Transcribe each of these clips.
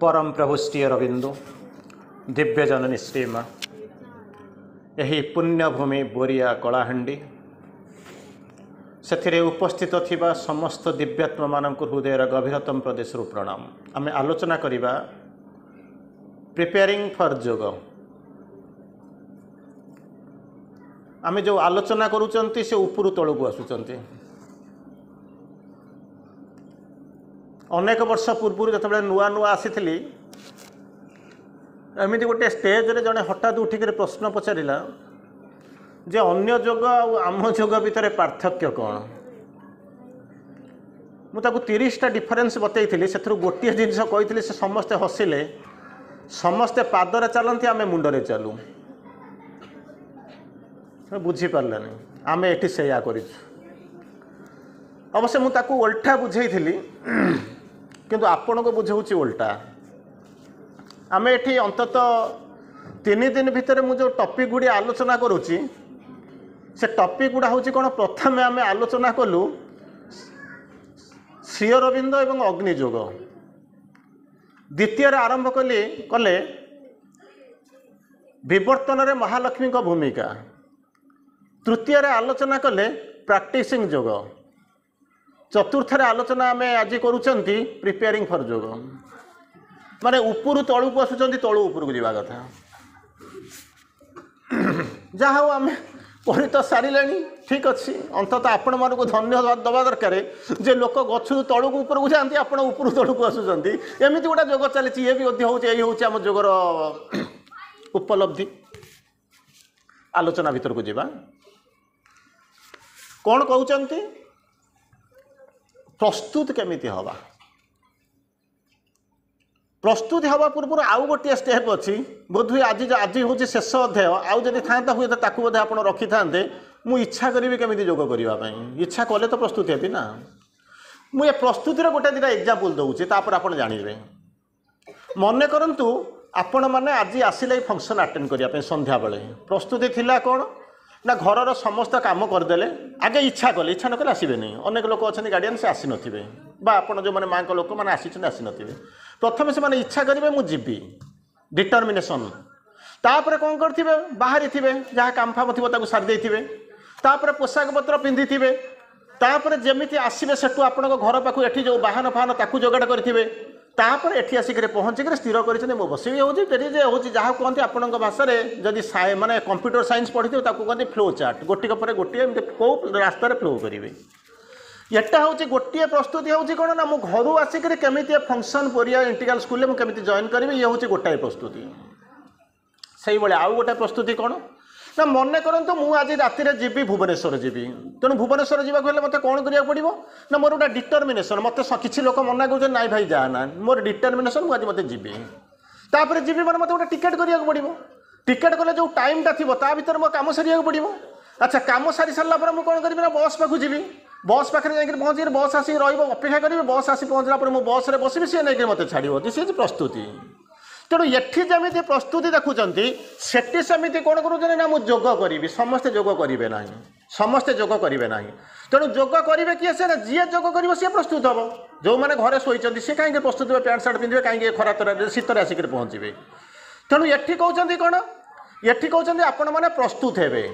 परम प्रभु श्री अरविंदो दिव्य जननी श्रीमा यही पुण्यभूमि बोरिया कलाहांडी से उपस्थित थिबा समस्त दिव्यात्मा मानक हृदयर गभीरतम प्रदेश प्रणाम। आम आलोचना करिबा प्रिपेयरिंग फॉर योग। आम जो आलोचना करूचंती से उपरु तळକୁ आसुचंती। अनेक वर्ष पूर्व जो नुआ नुआ आसी एमती गोटे स्टेज रे जड़े हठात उठिक प्रश्न पचारा जे अन्य योग आम योग भितर पार्थक्य कौन। मुझे 30टा डिफरेन्स बतई से गोटे जिनस कही से समस्ते हसिले समस्ते पादरे चलती आम मुंडरे चलू बुझीपारानी आम ये से अवश्य मुझे ओल्टा बुझे किंतु आपण को बुझाऊँ ओल्टा। आम ये अंतत 3 दिन भितर मुझे टॉपिक गुड़ी आलोचना करुच्ची से टॉपिक गुड़ा हूँ कौन। प्रथम आम आलोचना कलु श्री अरविंद एवं अग्नियोग। द्वितीय आरंभ कले विवर्तन रे महालक्ष्मी को भूमिका। तृतीय आलोचना कले प्रैक्टिसिंग योग। चतुर्थ आलोचना आम आज करुँच प्रिपेयरिंग फॉर योग। माने उपरु तळु को आसुचंती तळु उपरु जीवा कथा जहा हो आम पढ़ी तो सारे ठीक अच्छे। अंततः आपण मानक धन्यवाद दवा दरकार जे लोक गछु तळु को ऊपर को जाती आपण उपरु तळु को आसुचंती। एमती गोटे योग चली ये भी होची आम योगर उपलब्धि। आलोचना भीतर को जीवा कौन कहउचंती प्रस्तुत केमिति हवा। प्रस्तुति हवा पूर्व आउ गोटे स्टेप अच्छी बोधहुए आज हूँ शेष अध्याय आउ जब था हुए तो बोधे आप रखी था मुझे इच्छा करी केमी योग करने इच्छा कले तो प्रस्तुति हेबी ना। मुझे प्रस्तुतिर गोटे 2टा एग्जाम्पल दूसरी आप जानवे। मन करंतु आपण मैंने आज आसिले फंक्शन अटेंड करने संध्या बेले प्रस्तुति थिला कौन ना घरर समस्त काम करदे आगे इच्छा कले इच्छा नकले आसबे नहीं। अनेक लोक अच्छा गार्डियन से आसी नथिबे बा आपण जो माने माँ को लोक मैंने आसी नथिबे। प्रथम से मैंने इच्छा करेंगे मुझे जीवी डिटर्मिनेशन तापर कौन करते बाहरी थे जहाँ काम फाम थी सारी दे तापर पोशाक पत्र पिंधि थे तापर जमी आसवे से आपण घर पाखु एठी जो बाहन फाहन ताकू जोगाड़ करेंगे तापर एठी आसिक पहुँचिक स्थिर कर बस हूँ जहाँ कहते आपण भाषा जदि माने कंप्यूटर साइंस पढ़ी कहते फ्लो चार्ट गोटे पर गोटे कौ रास्तार फ्लो करेंगे। एटा हूँ गोटे प्रस्तुति हूँ कौन ना मु घर आसिक केमी फंक्शन बोरिया इंटीग्रल स्कूल में केमी जॉइन करी ये हूँ गोटाए प्रस्तुति। से भाई आउ गोटे प्रस्तुति कौन ना मन करंतु मुझे आज राति जीवी भुवनेश्वर जीवी तेणु भुवनेश्वर जावाक मत कौन करा पड़ो ना मोर गोटे डिटर्मिनेशन मत कि लोक मना कर नाई भाई जाना मोर डिटर्मिनेशन मुझे आज मत जीवी तापर जीवी मैंने मत गोटे टिकेट करा पड़ो। टिकेट कले जो टाइमटा थी भर मो कम सरिया पड़ो। अच्छा कम सारी सारा मुझे कौन करी ना बस पाखु जी बस पाखे जाकर पहुँची बस आसिक रपेक्षा करी बस आसी पहुँचला बस रे बसबी सी नहीं मत छाड़ दिस इज प्रस्तुति। तेणु एठी जमी प्रस्तुति देखुं सेठी सेमती कौन कर ना मुझे योग करी समस्ते योग करेंगे ना समस्ते योग करेंगे ना। तेणु योग करेंगे किए से जी योग कर सी प्रस्तुत हम जो मैंने घरे शोचती सी कहीं प्रस्तुत हे पैंट सार्ट पिंधे कहीं खरा तर शीतर आसिक पहुँचे। तेणु एठी कहते कौन एठी कहते आपण मैंने प्रस्तुत हे।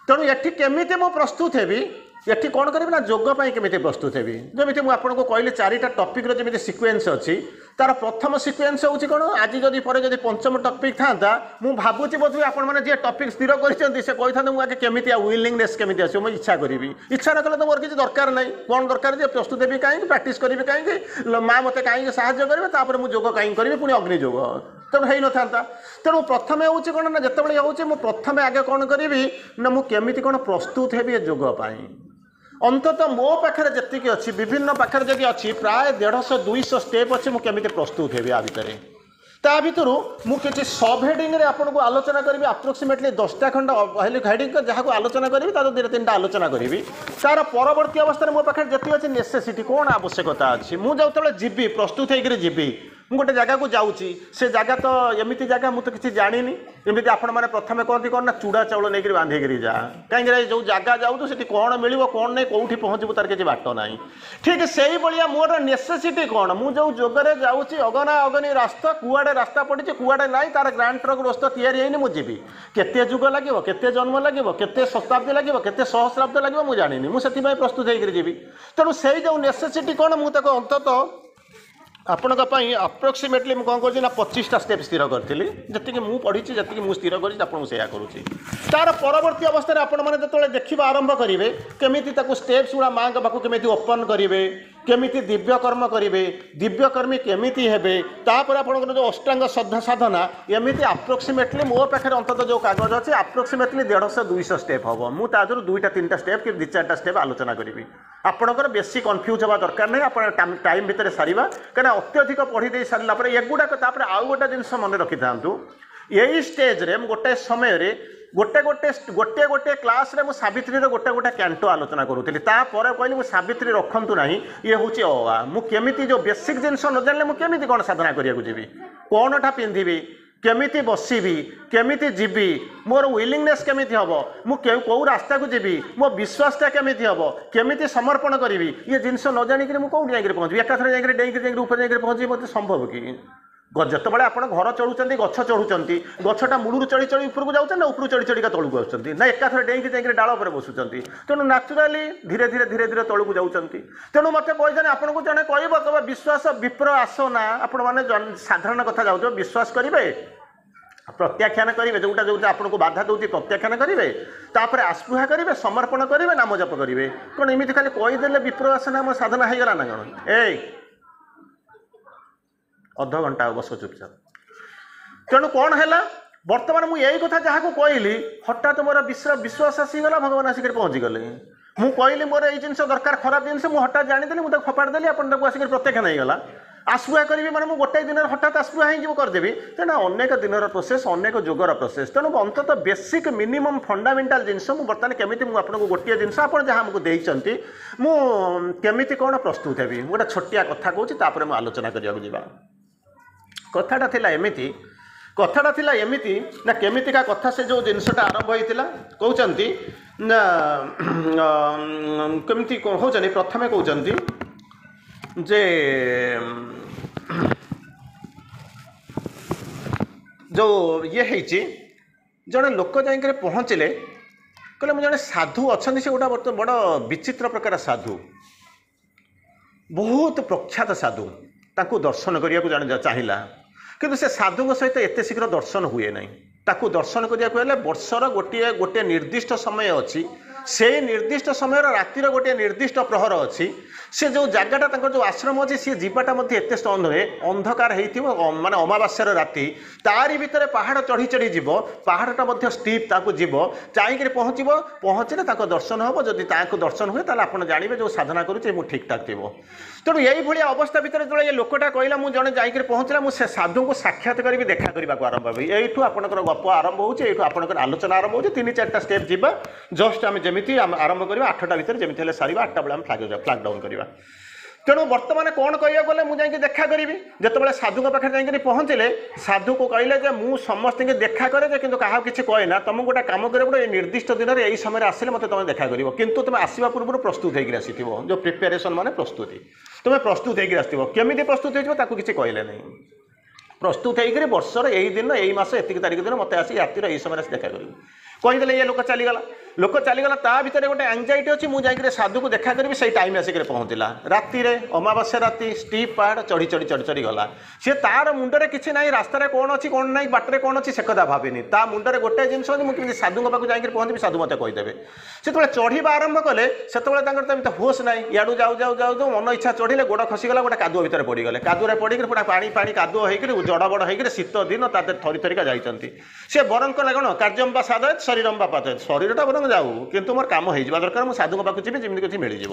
तेणु एठी केमिति मो प्रस्तुत हेबी एठी कौन करी ना योग केमी प्रस्तुत हेबी। जमी मुझे आपको कहली 4टा टॉपिक जमी सिक्वेन्स अच्छी तार प्रथम सिक्वेन्स हूँ कौन आज जदि पर जदि पंचम टॉपिक था मुझे भावुची बोधे आपने जी टॉपिक स्थिर कर मुझे केमी विलिंगनेस केमी आस इच्छा करी इच्छा न कले तो मोर किसी दरकार नहीं कौन दरकार जे प्रस्तुत हेबी कहीं प्राक्ट करी कहीं माँ मत कहीं साहय करेंगे मुझे योग कहीं करी पुणी अग्नियोग तेणु हो न था। तेणु प्रथम हूँ कौन ना जिते हूँ प्रथम आगे कौन करी ना मुझे कौन प्रस्तुत हेबी योगपाई। अंततः मो पाखे जी अच्छी विभिन्न पाखे जब अच्छी प्राय 150-200 स्टेप अच्छे मुझे प्रस्तुत हेबी आ भितर ता भितर मुझे सब हेडिंग आपको आलोचना करी अप्रोक्सीमेटली 10टा खंड हेडिंग जहाँ को आलोचना करी 2-3टा आलोचना करी तार परवर्ती अवस्था मो पाखे जी अच्छी नेसेसिटी कौन आवश्यकता अच्छी मुझे जो जीवी प्रस्तुत होकर जीवी ମୁଁ ଗୋଟେ ଜାଗାକୁ ଯାଉଛି ସେ ଜାଗା ତ ଏମିତି ଜାଗା ମୁଁ ତ କିଛି ଜାଣିନି ଏମିତି ଆପଣମାନେ ପ୍ରଥମେ କହନ୍ତି କ'ଣ ନା ଚୁଡ଼ା ଚାଉଳ ନେଇକରି ବାନ୍ଧିକିରି ଯା କାହିଁକିନା ଯେଉଁ ଜାଗା ଯାଉଛୁ ସେଠି କ'ଣ ମିଳିବ କ'ଣ ନାହିଁ କେଉଁଠି ପହଞ୍ଚିବୁ ତାର କିଛି ବାଟ ନାହିଁ ଠିକ୍ ସେଇଭଳିଆ ମୋର ନେସେସିଟି କ'ଣ ମୁଁ ଯେଉଁ ଯୋଗରେ ଯାଉଛି ଅଗନା ଅଗନି ରାସ୍ତା କୁଆଡ଼େ ରାସ୍ତା ପଡ଼ିଛି କୁଆଡ଼େ ନାହିଁ ତାର ଗ୍ରାଣ୍ଡ ଟ୍ରକ୍ ରାସ୍ତା ତିଆରି ହେଇନି ମୁଁ ଯିବି କେତେ ଯୁଗ ଲାଗିବ କେତେ ଜନ୍ମ ଲାଗିବ କେତେ ଶତାବ୍ଦୀ ଲାଗିବ କେତେ ସହସ୍ରାବ୍ଦ ଲାଗିବ ମୁଁ ଜାଣିନି ମୁଁ ସେଥିପାଇଁ ପ୍ରସ୍ତୁତ ହେଇକରି ଯିବି ତେଣୁ ସେଇ ଯେଉଁ ନେସେସିଟି କ'ଣ ମୁଁ ତାକୁ ଅନ୍ତତଃ ଆପଣଙ୍କ ପାଇଁ ଆପ୍ରୋକ୍ସିମେଟଲି ମୁଁ କ'ଣ କରୁଛି ନା 25ଟା ଷ୍ଟେପ୍ ସ୍ଥିର କରିଥିଲି ଯେତିକି ମୁଁ ପଢ଼ିଛି ଯେତିକି ମୁଁ ସ୍ଥିର କରିଛି ଆପଣଙ୍କୁ ସେଇଆ କରୁଛି ତାର ପରବର୍ତ୍ତୀ ଅବସ୍ଥାରେ ଆପଣମାନେ ଯେତେବେଳେ ଦେଖିବା ଆରମ୍ଭ କରିବେ କେମିତି ତାକୁ ଷ୍ଟେପ୍ସ ଗୁଡ଼ା ମାଆଙ୍କ ପାଖକୁ କେମିତି ଓପନ୍ କରିବେ କେମିତି ଦିବ୍ୟକର୍ମ କରିବେ ଦିବ୍ୟକର୍ମୀ କେମିତି ହେବେ ତାପରେ ଆପଣଙ୍କର ଯେଉଁ ଅଷ୍ଟାଙ୍ଗ ସାଧନା ଏମିତି ଆପ୍ରୋକ୍ସିମେଟଲି ମୋ ପାଖରେ ଅନ୍ତତଃ ଯେଉଁ କାଗଜ ଅଛି ଆପ୍ରୋକ୍ସିମେଟଲି 150-200 ଷ୍ଟେପ୍ ହେବ ମୁଁ ତା ଦେହରୁ 2-3ଟା ଷ୍ଟେପ୍ କି 2-4ଟା ଷ୍ଟେପ୍ ଆଲୋଚନା କରିବି ଆପଣଙ୍କର ବେଶୀ କନଫ୍ୟୁଜ୍ ହେବା ଦରକାର ନାହିଁ ଆପଣ ଟାଇମ୍ ଭିତରେ ସାରିବା କାହିଁକିନା ଅତ୍ୟଧିକ ପଢ଼ି ଦେଇ ସାରିଲା ପରେ ଏଗୁଡ଼ାକ ତାପରେ ଆଉ ଗୋଟେ ଜିନିଷ ମନେ ରଖିଥାନ୍ତୁ ଏଇ ଷ୍ଟେଜ୍ରେ ମୁଁ ଗୋଟାଏ ସମୟରେ ଗୋଟିଏ କ୍ଲାସ୍ରେ ମୁଁ ସାବିତ୍ରୀର ଗୋଟେ କ୍ୟାଣ୍ଟୋ ଆଲୋଚନା କରୁଥିଲି ତାପରେ କହିଲି ମୁଁ ସାବିତ୍ରୀ ରଖନ୍ତୁ ନାହିଁ ଇଏ ହେଉଛି ମୁଁ କେମିତି ଯେଉଁ ବେସିକ୍ ଜିନିଷ ନ ଜାଣିଲେ ମୁଁ କେମିତି କ'ଣ ସାଧନା କରିବାକୁ ଯିବି କ'ଣଟା ପିନ୍ଧିବି କେମିତି ବସିବି କେମିତି ଯିବି ମୋର ୱିଲିଂନେସ୍ କେମିତି ହେବ ମୁଁ କେଉଁ ରାସ୍ତାକୁ ଯିବି ମୋ ବିଶ୍ୱାସଟା କେମିତି ହେବ କେମିତି ସମର୍ପଣ କରିବି ଇଏ ଜିନିଷ ନ ଜାଣିକିରି ମୁଁ କେଉଁଠି ଯାଇକରି ପହଞ୍ଚିବି ଏକାଥରେ ଯାଇକରି ଯାଇକରି ଉପରେ ଯାଇକରି ପହଞ୍ଚିବି ମୋତେ ସମ୍ଭବ କି ଯେତେବେଳେ ଆପଣ ଘର ଚଢୁଛନ୍ତି ଗଛ ଚଢୁଛନ୍ତି ଗଛଟା ମୂଳରୁ ଚଢ଼ି ଚଢ଼ି ଉପରକୁ ଯାଉଛନ୍ତି ନା ଉପରୁ ଚଢ଼ି ଚଢ଼ିକା ତଳକୁ ଆସୁଛନ୍ତି ନା ଏକାଥରେ ଡେଇଁକି ଯାଇକରି ଡାଳ ଉପରେ ବସୁଛନ୍ତି ତେଣୁ ନ୍ୟାଚୁରାଲି ଧୀରେ ଧୀରେ ତଳକୁ ଯାଉଛନ୍ତି ତେଣୁ ମୋତେ କହିଛନ୍ତି ଆପଣଙ୍କୁ ଜଣେ କହିବ ତବେ ବିଶ୍ୱାସ ବିପ୍ର ଆସ ନା ଆପଣମାନେ ସାଧାରଣ କଥା ଯାଉଛ ବିଶ୍ୱାସ କରିବେ ପ୍ରତ୍ୟାଖ୍ୟାନ କରିବେ ଯେଉଁଟା ଆପଣଙ୍କୁ ବାଧା ଦେଉଛି ପ୍ରତ୍ୟାଖ୍ୟାନ କରିବେ ତାପରେ ଆସ୍ପୃହା କରିବେ ସମର୍ପଣ କରିବେ ନାମ ଜପ କରିବେ କ'ଣ ଏମିତି ଖାଲି କହିଦେଲେ ବିପ୍ର ଆସ ନା ମୋ ସାଧନା ହେଇଗଲା ନା କ'ଣ ଅଧଘଣ୍ଟା ବସ ଚୁପଚାପ ତେଣୁ କ'ଣ ହେଲା ବର୍ତ୍ତମାନ ମୁଁ ଏଇ କଥା ଯାହାକୁ କହିଲି ହଠାତ୍ ମୋର ବିଶ୍ୱାସ ଆସିଗଲା ଭଗବାନ ଆସିକରି ପହଞ୍ଚିଗଲେ ମୁଁ କହିଲି ମୋର ଏଇ ଜିନିଷ ଦରକାର ଖରାପ ଜିନିଷ ମୁଁ ହଠାତ୍ ଜାଣିଦେଲି ମୁଁ ତାକୁ ଫୋପାଡ଼ି ଦେଲି ଆପଣ ତାକୁ ଆସିକରି ପ୍ରତ୍ୟାଖ୍ୟାନ ହେଇଗଲା ଆସ୍ପୃହା କରିବି ମାନେ ମୁଁ ଗୋଟାଏ ଦିନରେ ହଠାତ୍ ଆସ୍ପୃହା ହେଇଯିବ କରିଦେବି ତେଣୁ ଅନେକ ଦିନର ପ୍ରୋସେସ୍ ଅନେକ ଯୁଗର ପ୍ରୋସେସ୍ ତେଣୁ ଅନ୍ତତଃ ବେସିକ୍ ମିନିମମ୍ ଫଣ୍ଡାମେଣ୍ଟାଲ ଜିନିଷ ମୁଁ ବର୍ତ୍ତମାନ କେମିତି ମୁଁ ଆପଣଙ୍କୁ ଗୋଟିଏ ଜିନିଷ ଆପଣ ଯାହା ଆମକୁ ଦେଇଛନ୍ତି ମୁଁ କେମିତି କ'ଣ ପ୍ରସ୍ତୁତ ହେବି ମୁଁ ଗୋଟେ ଛୋଟିଆ କଥା କହୁଛି ତାପରେ ମୁଁ ଆଲୋଚନା କରିବାକୁ ଯିବା କଥାଟା ଥିଲା ଏମିତି ନା କେମିତିକା କଥା ସେ ଯେଉଁ ଜିନିଷଟା ଆରମ୍ଭ ହେଇଥିଲା କହୁଛନ୍ତି ନା କେମିତି ହେଉଛନ୍ତି ପ୍ରଥମେ କହୁଛନ୍ତି ଯେ ଯେଉଁ ଇଏ ହେଇଛି ଜଣେ ଲୋକ ଯାଇକରି ପହଞ୍ଚିଲେ କହିଲେ ମୁଁ ଜଣେ ସାଧୁ ଅଛନ୍ତି ସେ ଗୋଟେ ବଡ଼ ବିଚିତ୍ର ପ୍ରକାର ସାଧୁ ବହୁତ ପ୍ରଖ୍ୟାତ ସାଧୁ ତାଙ୍କୁ ଦର୍ଶନ କରିବାକୁ ଜଣେ ଚାହିଁଲା କିନ୍ତୁ ସେ ସାଧୁଙ୍କ ସହିତ ଏତେ ଶୀଘ୍ର ଦର୍ଶନ ହୁଏ ନାହିଁ ତାକୁ ଦର୍ଶନ କରିବାକୁ ହେଲେ ବର୍ଷର ଗୋଟିଏ ନିର୍ଦ୍ଦିଷ୍ଟ ସମୟ ଅଛି ସେଇ ନିର୍ଦ୍ଦିଷ୍ଟ ସମୟର ରାତିର ଗୋଟିଏ ନିର୍ଦ୍ଦିଷ୍ଟ ପ୍ରହର ଅଛି ସେ ଯେଉଁ ଜାଗାଟା ତାଙ୍କର ଯେଉଁ ଆଶ୍ରମ ଅଛି ସିଏ ଯିବାଟା ମଧ୍ୟ ଏତେ ନୁହେଁ ଅନ୍ଧକାର ହେଇଥିବ ମାନେ ଅମାବାସ୍ୟାର ରାତି ତାରି ଭିତରେ ପାହାଡ଼ ଚଢ଼ି ଚଢ଼ି ଯିବ ପାହାଡ଼ଟା ମଧ୍ୟ ଷ୍ଟିପ୍ ତାକୁ ଯିବ ଚାହିଁକିରି ପହଞ୍ଚିଲେ ତାଙ୍କ ଦର୍ଶନ ହେବ ଯଦି ତାଙ୍କୁ ଦର୍ଶନ ହୁଏ ତାହେଲେ ଆପଣ ଜାଣିବେ ଯେଉଁ ସାଧନା କରୁଛି ମୁଁ ଠିକ୍ଠାକ୍ ଥିବ ତେଣୁ ଏଇଭଳିଆ ଅବସ୍ଥା ଭିତରେ ଯେତେବେଳେ ଏ ଲୋକଟା କହିଲା ମୁଁ ଜଣେ ଯାଇକରି ପହଞ୍ଚିଲା ମୁଁ ସେ ସାଧୁଙ୍କୁ ସାକ୍ଷାତ କରିବି ଦେଖା କରିବାକୁ ଆରମ୍ଭ ହେବି ଏଇଠୁ ଆପଣଙ୍କର ଗପ ଆରମ୍ଭ ହେଉଛି ଏଇଠୁ ଆପଣଙ୍କର ଆଲୋଚନା ଆରମ୍ଭ ହେଉଛି 3-4ଟା ଷ୍ଟେପ୍ ଯିବା ଜଷ୍ଟ ଆମେ ଯେମିତି ଆରମ୍ଭ କରିବା 8ଟା ଭିତରେ ଯେମିତି ହେଲେ ସାରିବା 8ଟା ବେଳେ ଆମେ ଫ୍ଲାଗ୍ ଡାଉନ୍ କରିବା ତେଣୁ ବର୍ତ୍ତମାନ କ'ଣ କହିବାକୁ ଗଲେ ମୁଁ ଯାଇକି ଦେଖା କରିବି ଯେତେବେଳେ ସାଧୁଙ୍କ ପାଖରେ ଯାଇକରି ପହଞ୍ଚିଲେ ସାଧୁକୁ କହିଲେ ଯେ ମୁଁ ସମସ୍ତଙ୍କୁ ଦେଖା କରେ ଯେ କିନ୍ତୁ କାହାକୁ କିଛି କହେ ନା ତୁମକୁ ଗୋଟେ କାମ କରିବାକୁ ପଡ଼ିବ ଏଇ ନିର୍ଦ୍ଦିଷ୍ଟ ଦିନରେ ଏଇ ସମୟରେ ଆସିଲେ ମୋତେ ତୁମେ ଦେଖା କରିବ କିନ୍ତୁ ତୁମେ ଆସିବା ପୂର୍ବରୁ ପ୍ରସ୍ତୁତ ହେଇକି ଆସିଥିବ ଯେଉଁ ପ୍ରିପାରେସନ୍ ମାନେ ପ୍ରସ୍ତୁତି ତୁମେ ପ୍ରସ୍ତୁତ ହେଇକି ଆସିଥିବ କେମିତି ପ୍ରସ୍ତୁତ ହେଇଯିବ ତାକୁ କିଛି କହିଲେ ନାହିଁ ପ୍ରସ୍ତୁତ ହେଇକରି ବର୍ଷର ଏଇ ଦିନ ଏଇ ମାସ ଏତିକି ତାରିଖ ଦିନ ମୋତେ ଆସି ରାତିର ଏଇ ସମୟରେ ଆସି ଦେଖା କରିବ କହିଦେଲେ ଇଏ ଲୋକ ଚାଲିଗଲା ତା ଭିତରେ ଗୋଟେ ଆଙ୍ଗଜାଇଟି ଅଛି ମୁଁ ଯାଇକରି ସାଧୁକୁ ଦେଖା କରିବି ସେଇ ଟାଇମ୍ ଆସିକରି ପହଞ୍ଚିଲା ରାତିରେ ଅମାବାସ୍ୟା ରାତି ଷ୍ଟିପ୍ ପାହାଡ଼ ଚଢ଼ି ଗଲା ସେ ତାର ମୁଣ୍ଡରେ କିଛି ନାହିଁ ରାସ୍ତାରେ କ'ଣ ଅଛି କ'ଣ ନାହିଁ ବାଟରେ କ'ଣ ଅଛି ସେ କଥା ଭାବିନି ତା ମୁଣ୍ଡରେ ଗୋଟେ ଜିନିଷ ଅଛି ମୁଁ କେମିତି ସାଧୁଙ୍କ ପାଖକୁ ଯାଇକରି ପହଞ୍ଚିବି ସାଧୁ ମୋତେ କହିଦେବେ ସେତେବେଳେ ଚଢ଼ିବା ଆରମ୍ଭ କଲେ ସେତେବେଳେ ତାଙ୍କର ତ ଏମିତି ହୋସ୍ ନାହିଁ ଇଆଡ଼ୁ ଯାଉ ମନ ଇଚ୍ଛା ଚଢ଼ିଲେ ଗୋଡ଼ ଖସିଗଲା ଗୋଟେ କାଦୁଅ ଭିତରେ ପଡ଼ିଗଲେ କାଦୁଅରେ ପଡ଼ିକରି ପୁରା ପାଣି କାଦୁଅ ହେଇକରି ଜଡ଼ବଡ଼ ହେଇକରି ଶୀତ ଦିନ ତା ଦେହରେ ଥରିକା ଯାଇଛନ୍ତି ସେ ବରଂ କଲେ କ'ଣ କାର୍ଯ୍ୟମ୍ ବା ସାଧୟେତ୍ ଶରୀରମ୍ ବା ପାତୟେତ୍ ଶରୀରଟା ବରଂ ଯାଉ କିନ୍ତୁ ମୋର କାମ ହେଇଯିବା ଦରକାର ମୁଁ ସାଧୁଙ୍କ ପାଖକୁ ଯିବି ଯେମିତି କିଛି ମିଳିଯିବ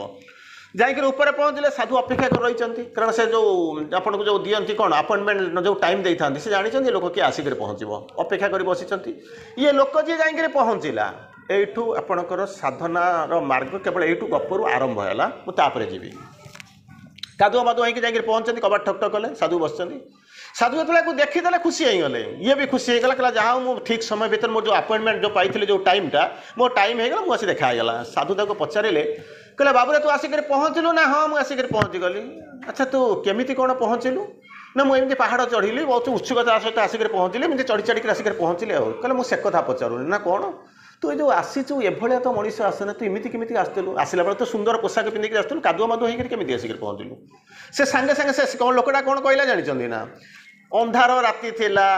ଯାଇକରି ଉପରେ ପହଞ୍ଚିଲେ ସାଧୁ ଅପେକ୍ଷା କରି ରହିଛନ୍ତି କାରଣ ସେ ଯେଉଁ ଆପଣଙ୍କୁ ଯେଉଁ ଦିଅନ୍ତି କ'ଣ ଆପଏଣ୍ଟମେଣ୍ଟ ଯେଉଁ ଟାଇମ୍ ଦେଇଥାନ୍ତି ସେ ଜାଣିଛନ୍ତି ଲୋକ କିଏ ଆସିକରି ପହଞ୍ଚିବ ଅପେକ୍ଷା କରି ବସିଛନ୍ତି ଇଏ ଲୋକ ଯିଏ ଯାଇକରି ପହଞ୍ଚିଲା ଏଇଠୁ ଆପଣଙ୍କର ସାଧନାର ମାର୍ଗ କେବଳ ଏଇଠୁ ଗପରୁ ଆରମ୍ଭ ହେଲା ମୁଁ ତାପରେ ଯିବି କାଦୁଅ ମାଦୁଅ ହେଇକି ଯାଇକରି ପହଞ୍ଚନ୍ତି କବାଟ ଠକ୍ ଠକ୍ କଲେ ସାଧୁ ବସିଛନ୍ତି साधु जो देखीदे खुशी होगले ये भी खुशी होगा कहला जहाँ मुझे ठीक समय भर मोर जो अपॉइंटमेंट जो पाई जो टाइमटा मो टाइम होगा मुझे देखागला साधु ताको पचारे कहले बाबूरे तू आसिक पहुँचलु ना हाँ मुझे आसिक पहुँची गली अच्छा तू केमी कौन पहुँचलु ना मुझे पहाड़ चढ़ी बहुत उत्सुकता सहित आसिक पहुँचली मुझे चढ़ी चढ़ी आसिक पहुँचली कहले मुझे से कथा पचारूनी ना कौन तू जो आसीचु एभलिया तो मनीष आसना तू इमिति केमिति आसलु आसला बेले तो सुंदर पोशाक पिंधिक आसलु कादुआ मादुआ होकर केमिति आसिक पहुँचलु से सांगे सांगे से कौन लोकटा कौन कहला जानी ना अंधार राति थिला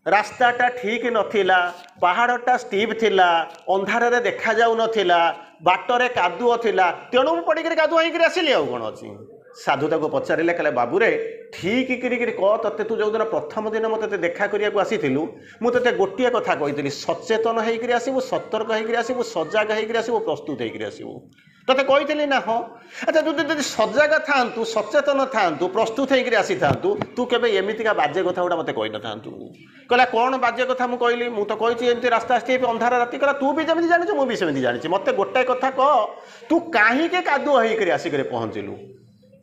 रास्ताटा ठीक नथिला पहाड़टा स्टीप थिला अंधार रे देखा जाऊ नथिला बाटरे कादुओ थिला तेणु मु पड़ी कादुआ होकर आसिली आ कौन अच्छी साधु ताको पचारे कहले बाबूरे ठीक कह ते तू जो दिन प्रथम दिन मत देखा करने आसीलु मुझे गोटे कथा कही सचेतन होकर आसबू सतर्क होकर आसबू सजग होकर आसबू प्रस्तुत होकर आसबू ते कही ना हाँ अच्छा तू सजग था सचेतन था प्रस्तुत होकर आसी था तू केवे एमतीका बाजे कथा गुड़ा मत कही न था कहला कौन बाजे कथा मुझे कहली मुझे तो कही एमती रास्ता आसती अंधार राति कहला तू भी जमी जानी मुझे सेमती जानी मत गोटे कथा कह तू कहीं कादुआ होकर आसिक पहुँचलु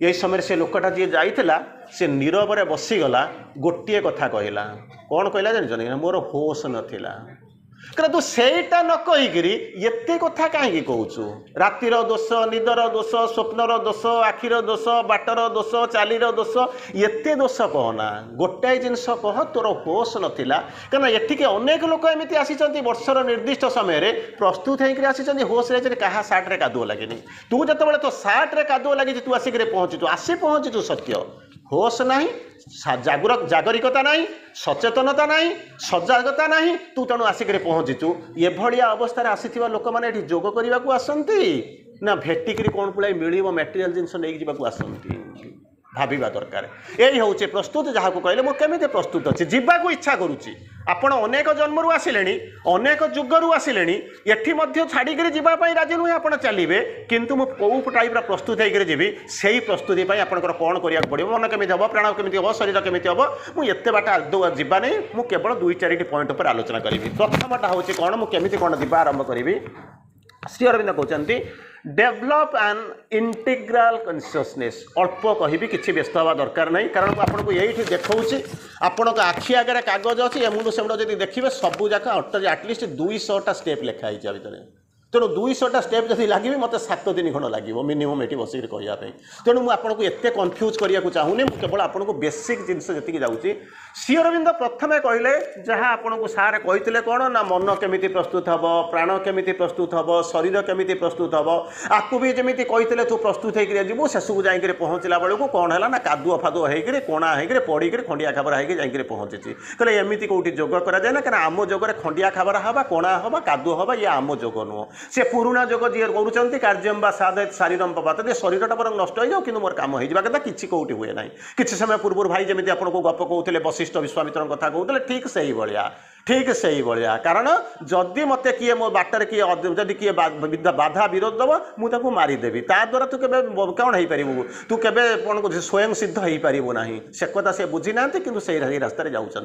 यही समय से लोकटा जी जाइला से नीरव बसीगला गोटे कथा कहला कौन कहला जान मोर होश नाला कहला तू सेटा न कहीकि एते कथा कहीं कहूँ रातिर दोष निदर दोष स्वप्नर दोष आखिर दोष बाटर दोष चालीर दोष एते दोष कहना गोटाए जिनस कह तोर होश नाला कहीं एटिके अनेक लोक एमती आसी वर्षर निर्दिष्ट समय प्रस्तुत होकर आसी होश रे क्या सार्ट्रे कादुओ लगे तू जो तो सार्ट्रे कादुओ लगे तू आसिक पहुँचु आसी पहुँचु सत्य होश ना जागरिकता ना सचेतनता ना सजगता ना तू तेणु आसिक पहुँचीचु ये भाया अवस्था आसी लोक मैंने जोग करने को आसती ना भेटिक कौन पुलाई मिल मटेरियल जिनस नहीं जावाक आसती भाविबा दरकार यही हूँ प्रस्तुत जहाँ को कहले मुझे प्रस्तुत अच्छी जावाक इच्छा करुच्ची आपण अनेक जन्मरू आसिले अनेक जुगरू आसिले एटी छाड़ी जावाई राजी नुहे आप चलिए किंतु मु कौ टाइप प्रस्तुत होकर जी से प्रस्तुति आपंकर कौन करा पड़ो मन केमी हम प्राण केमी हम शरीर केमी हम मुझे बाट आदौ जावानी मुझे केवल 2-4 पॉइंट पर आलोचना करी प्रथमटा हूँ कौन मुझे कौन जा आरंभ करी श्री अरविंद कहते डेभलप एन इंटीग्राल कन्सियसनेस अल्प कहि किसी व्यस्त हवा दरकार नहीं कारण आपको यही देखा आपण आखि आगे कागज अच्छी एमुंडू सेमुंड जब देखिए सबू जाक आटलिस्ट 200टा स्टेप लिखाई भितर तेणु 200टा स्टेप जब लगे मत 7 दिन खंड लगे मिनिमम ये बसिक कहवाई तेणु मुझे एत कन्फ्यूज करने चाहूनी केवल आपको बेसिक जिनस जी जाऊँगी श्री अरविंद प्रथमे कहले जहाँ आपको सारे कहते कौन ना मन केमी प्रस्तुत हम प्राण केमी प्रस्तुत हम शरीर केमी प्रस्तुत हम आपको भी जमी कहते तू प्रस्तुत होकर जीवु शेषକୁ जाकर पहुँचला बेलू कौन है ना कादुआ फादुआ होकर कोणा होकर पड़ी खंडिया खाबरा होकर जाकर पहुँची कहले एमती कौटी जोग कराए ना कहीं आम जोगरे खंडिया खाबरा हवा कोणा हवा कादुआ हवा ये आम जोग नुह से पुराणा जोग जी करुँच कार्यम साधे शारीरम पपात शरीरटा बर नष्ट हो जाओ कि मोर कम हो कथा किसी कौटी हुए ना किसी समय पूर्व भाई जमी आपको गप कहते वशिष्ठ विश्वामित्र कथा कहते ठीक से ही भाया कारण जदि मत किए मो बाटर किए जदि किए बाधा विरोध दब मुझे मारिदेवी ता द्वारा तू के कौन हो पारू तू के स्वयं सिद्ध हो पारू ना से कथा से बुझी ना कि से रास्तार जाऊँच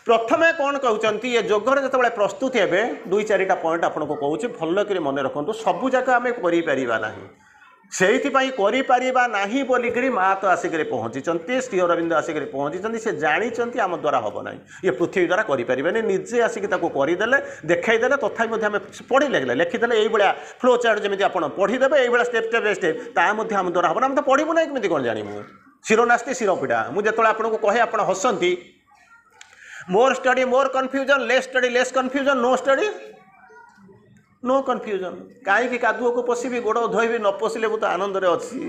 प्रथमे कौन कहते ये जोगर जो प्रस्तुत हे 2-4टा पॉइंट आपको कहूँ भलक मन रखु सबू जाक आम कर से नहीं बोलिक माँ तो आसिक पहुँची श्री अरविंद आसिक पहुँची से जानी आम द्वारा हम ना ये पृथ्वी द्वारा करें निजे आसिक करदे देखईदे तथापि आम पढ़ी लगे लिखिदे ये फ्लो चार्ट जमी आप पढ़ीदे ये स्टेप स्टेप स्टेप ताम द्वारा हम ना तो पढ़ू ना कमी कौन जानू शिरोनास्ति शिरोपीड़ा मुझे जो आपको कहे आप हसती more study more confusion less study less confusion no study no confusion कहीं कादुओ को पशिबी गोड़ धोबी न पशिले मुझे आनंद अच्छी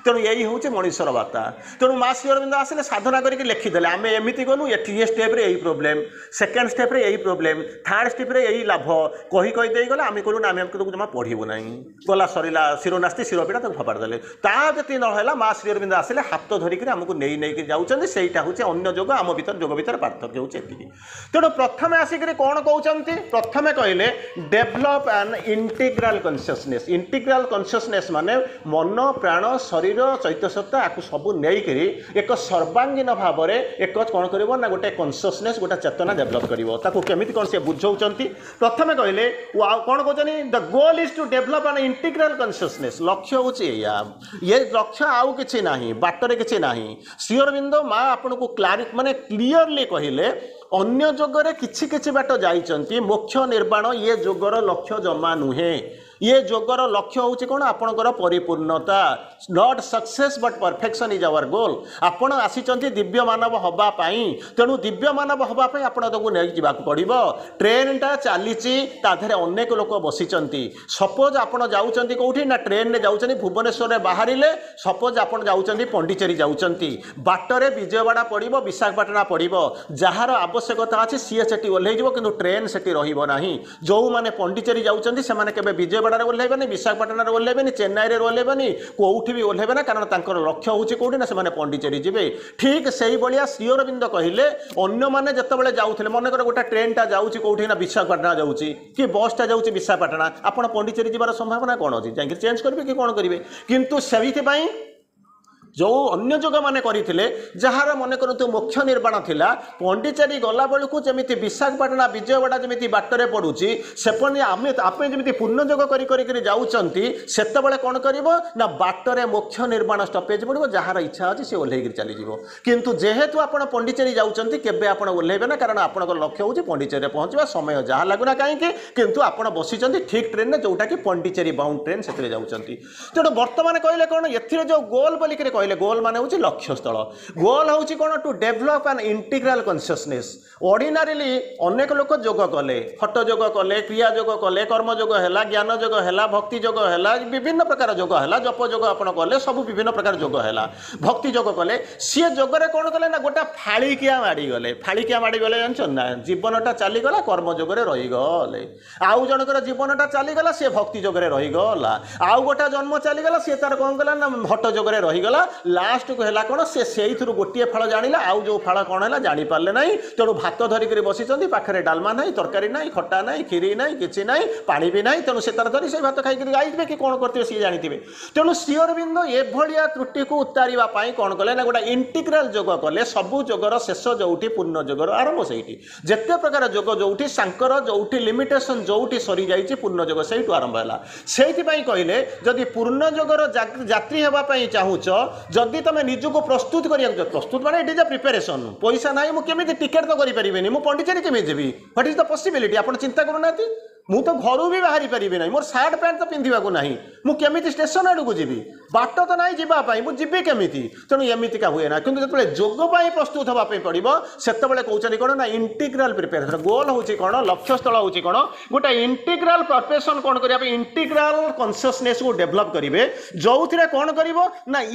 तेणु यही हूँ मनीषर बार्ता तेणु माँ श्री अरविंद आसिले साधना करके लिखिदेले आम एमती गलु ये स्टेप्रे यही प्रोब्लेम सेकेंड स्टेप्रे यही प्रोब्लेम थर्ड स्टेप्रे यही लाभ कही गले आम कहूँ ना आम जमा पढ़ू ना गला सरला शिरोनास्ति शिरोपीड़ा तक फपाड़देले जी ना माँ श्री अरविंद आसिले हाथ धरिक आमको नहीं जाऊँच सहीटा हूँ अन्य जोग आम भर जोग भर पार्थक्य हूँ तेणु प्रथम आसिक कौन कहते प्रथमे कहले develop an integral consciousness. Integral consciousness माने मन प्राण शरीर चैतसत्ता आपको सब नहीं एक सर्वांगीन भाव में एक कौन कर गोटे कन्सियसनेस गोटे चेतना डेभलप कर केमी कौन से बुझाऊँ प्रथम कहले कौन कहते the goal is to develop an integral consciousness लक्ष्य हूँ ये लक्ष्य आउ कि ना बाटर कि ना श्री अरविंद माँ आपन को माने क्लीयरली कहले अन्य जोगरे किछि किछि बाट जाइचंती मोक्ष निर्वाण ये जोगर लक्ष्य जमा नुहे ये जोगर लक्ष्य हूँ कौन आपणकर परिपूर्णता not success but perfection is our goal आपण आसीचंती दिव्य मानव हवापाई तेणु दिव्य मानव हवापाई आपण ताकू नहीं जावाक पड़िबो ट्रेनटा चली ताधे अनेक लोक बसीचंती सपोज आपण जाउचंती कोठी ना ट्रेन ने जाउचंती भुवनेश्वर रे बाहरिले सपोज आपण जाउचंती पंडिचेरी जाउचंती बाटरे विजयवाड़ा पड़िबो विशाखापाटना पड़िबो जहार आवश्यकता अछि सीए सेठी ओल्हे जिवो किंतु ट्रेन सेठी रहिबो नाही जो माने पंडिचेरी जाउचंती से माने केबे विजय ओल्हेबनी विशाखापाटन ओल्हेबनी चेन्नई ओल्हेबनी कौटी भी ओल्हेबे ना कारण तांकर लक्ष्य हूँ कौटी ना से पंडिचेरी जी ठीक से भाया श्री अरविंद कहले अन्य मैंने जिते जाऊे मनकर गोटे ट्रेनटा जाऊँगी कौटी ना विशाखापाटना जाऊँगी कि बसटा जाऊँगी विशाखापाटना आप पंडिचेरी जीवार संभावना कौन अच्छी जाकि चेंज करेंगे कि कौन करेंगे किंतु से जो अन्य जोग मैंने करते जार मन करूँ मोक्ष निर्वाण थिला पंडिचेरी गला बेलू जमी विशाखापाटना विजयवाड़ा जमी बाटरे पड़ुची सेपनी आम आप जमी पूर्ण जोग जाऊँगी से कौन कर बाटरे मोक्ष निर्वाण स्टपेज पड़ो जार इच्छा अच्छी सी ओह्ल चलीज किंतु जेहेतु आप पंडिचेरी जाऊँगी केवे आप ओह्लैबे ना कारण आप लक्ष्य हूँ पंडिचेरी पहुँचवा समय जहाँ लगुना कहीं किंतु आप बसी ठीक ट्रेन में जोटा कि पंडिचेरी बाउंड ट्रेन से जाऊँगी तेणु बर्तमान कहले कौन ए जो गोल बोलिक गोल माने होची लक्ष्य स्थल गोल होची कोन to develop an integral consciousness ordinarily अनेक लोक जोग कले हठ जोग कले क्रिया जोग कले कर्म जोग हैला ज्ञान जोग हैला भक्ति जोग हैला विभिन्न प्रकार जोग हैला जप जोग आपण कले सब विभिन्न प्रकार जोग हैला भक्ति जोग कले सी जोगरे कोन कले ना गोटा फाळिकिया माडी गले जानछन ना जीवनटा चली गला कर्म जोगरे रही गले आउ जनकर जीवनटा चली गला से भक्ति जोगरे रही गला आउ गोटा जन्म चली गला से तार कोन कला ना हठ जोगरे रही गला लास्ट को है कौन से गोटे फाड़ जाना आउ जो फाड़ कौन है जानी पारे ना तेणु भात धरिक बसी पाखे डालमा ना तरकारी ना खटा ना खीरी ना कि ना पानी भी ना तेणु से तार धरी से भात खाई जाइए कि कौन करते सी जानी तेणु श्री अरविंद एभलिया त्रुटि को उतारे कौन कले ना गोटे इंटीग्राल जोग कले सबू जोगर शेष जोटी पूर्ण जोगर आरंभ से जिते प्रकार जोग जोटी सांकर जोटी लिमिटेशन जोटी सरी जाइए पूर्ण जोग से आरंभ है से कहले जदि पूर्ण जोगर यात्री होगापी चाहूच जदि तुम निजको प्रस्तुत करिया प्रस्तुत माने इट इज अ प्रिपरेशन पैसा ना मुझे टिकेट तो करें मुझे पंडिचेरी केमी जी व्हाट इज द पॉसिबिलिटी आप चिंता करूना मु तो घर भी बाहरी पारि ना मोर सार्ट पैंट तो पिंधा को ना मुझे स्टेशन आड़ को जी बाट तो ना जावाई मुझे जी केमी तेणु एमतीका हुए ना कि जो जोगपाई प्रस्तुत हाँपी पड़ो से कहते कौन ना इंटीग्राल प्रिपेरेसन गोल हूँ कौन लक्ष्य स्थल हूँ कौन गोटे इंटीग्राल प्रिपेरेसन कौन करने इंटीग्राल कन्सियसनेस को डेभलप करेंगे जो थे कौन कर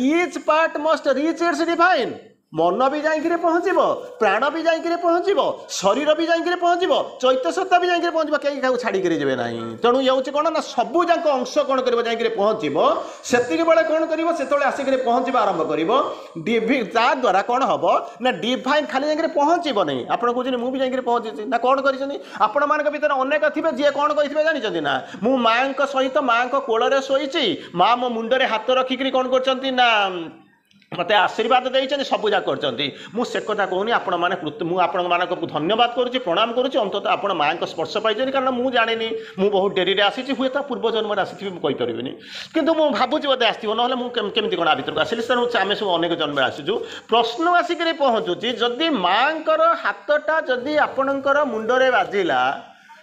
each part must reach its divine मन भी जाइए पहुँचब प्राण भी जाइए पहुँचब शरीर भी जाइए पहुँचब चैतसत्ता भी जाइए पहुँचब कहीं छाड़ी जी ना तेणु ये हूँ कौन ना सबू जाक अंश कौन कर जाइए पहुँचब से कौन कर आसिक पहुँचवा आरंभ कर द्वारा कौन हम ना डिवाइन खाली जाइए पहुँचब नहीं आप कहते मुझे जाइए पहुँची ना कौन कर भितर अनेक थे जी कौन कही जानते ना मु माँ सहित माँ कोल शोची माँ मो मुंडे हाथ रखिक कौन कर मत आशीर्वाद देते सब जा कर कथा कहूनी आपण मैंने मुझे धन्यवाद करुच्ची प्रणाम करुच्ची अंततः आप माँ को स्पर्श पाई कारण मुझे जानी मुझे बहुत डेरी आसी हुए तो पूर्व जन्म आसी कहीपरि कितु मुझे भावुँ बोधे आसो ना केमती कौन भितर को आसिली तेणु आम सब अनेक जन्म आसीचु प्रश्न आसिक पहुँचुची जदि माँकर हाथटा जदि आपणकर मुंडरे बाजिला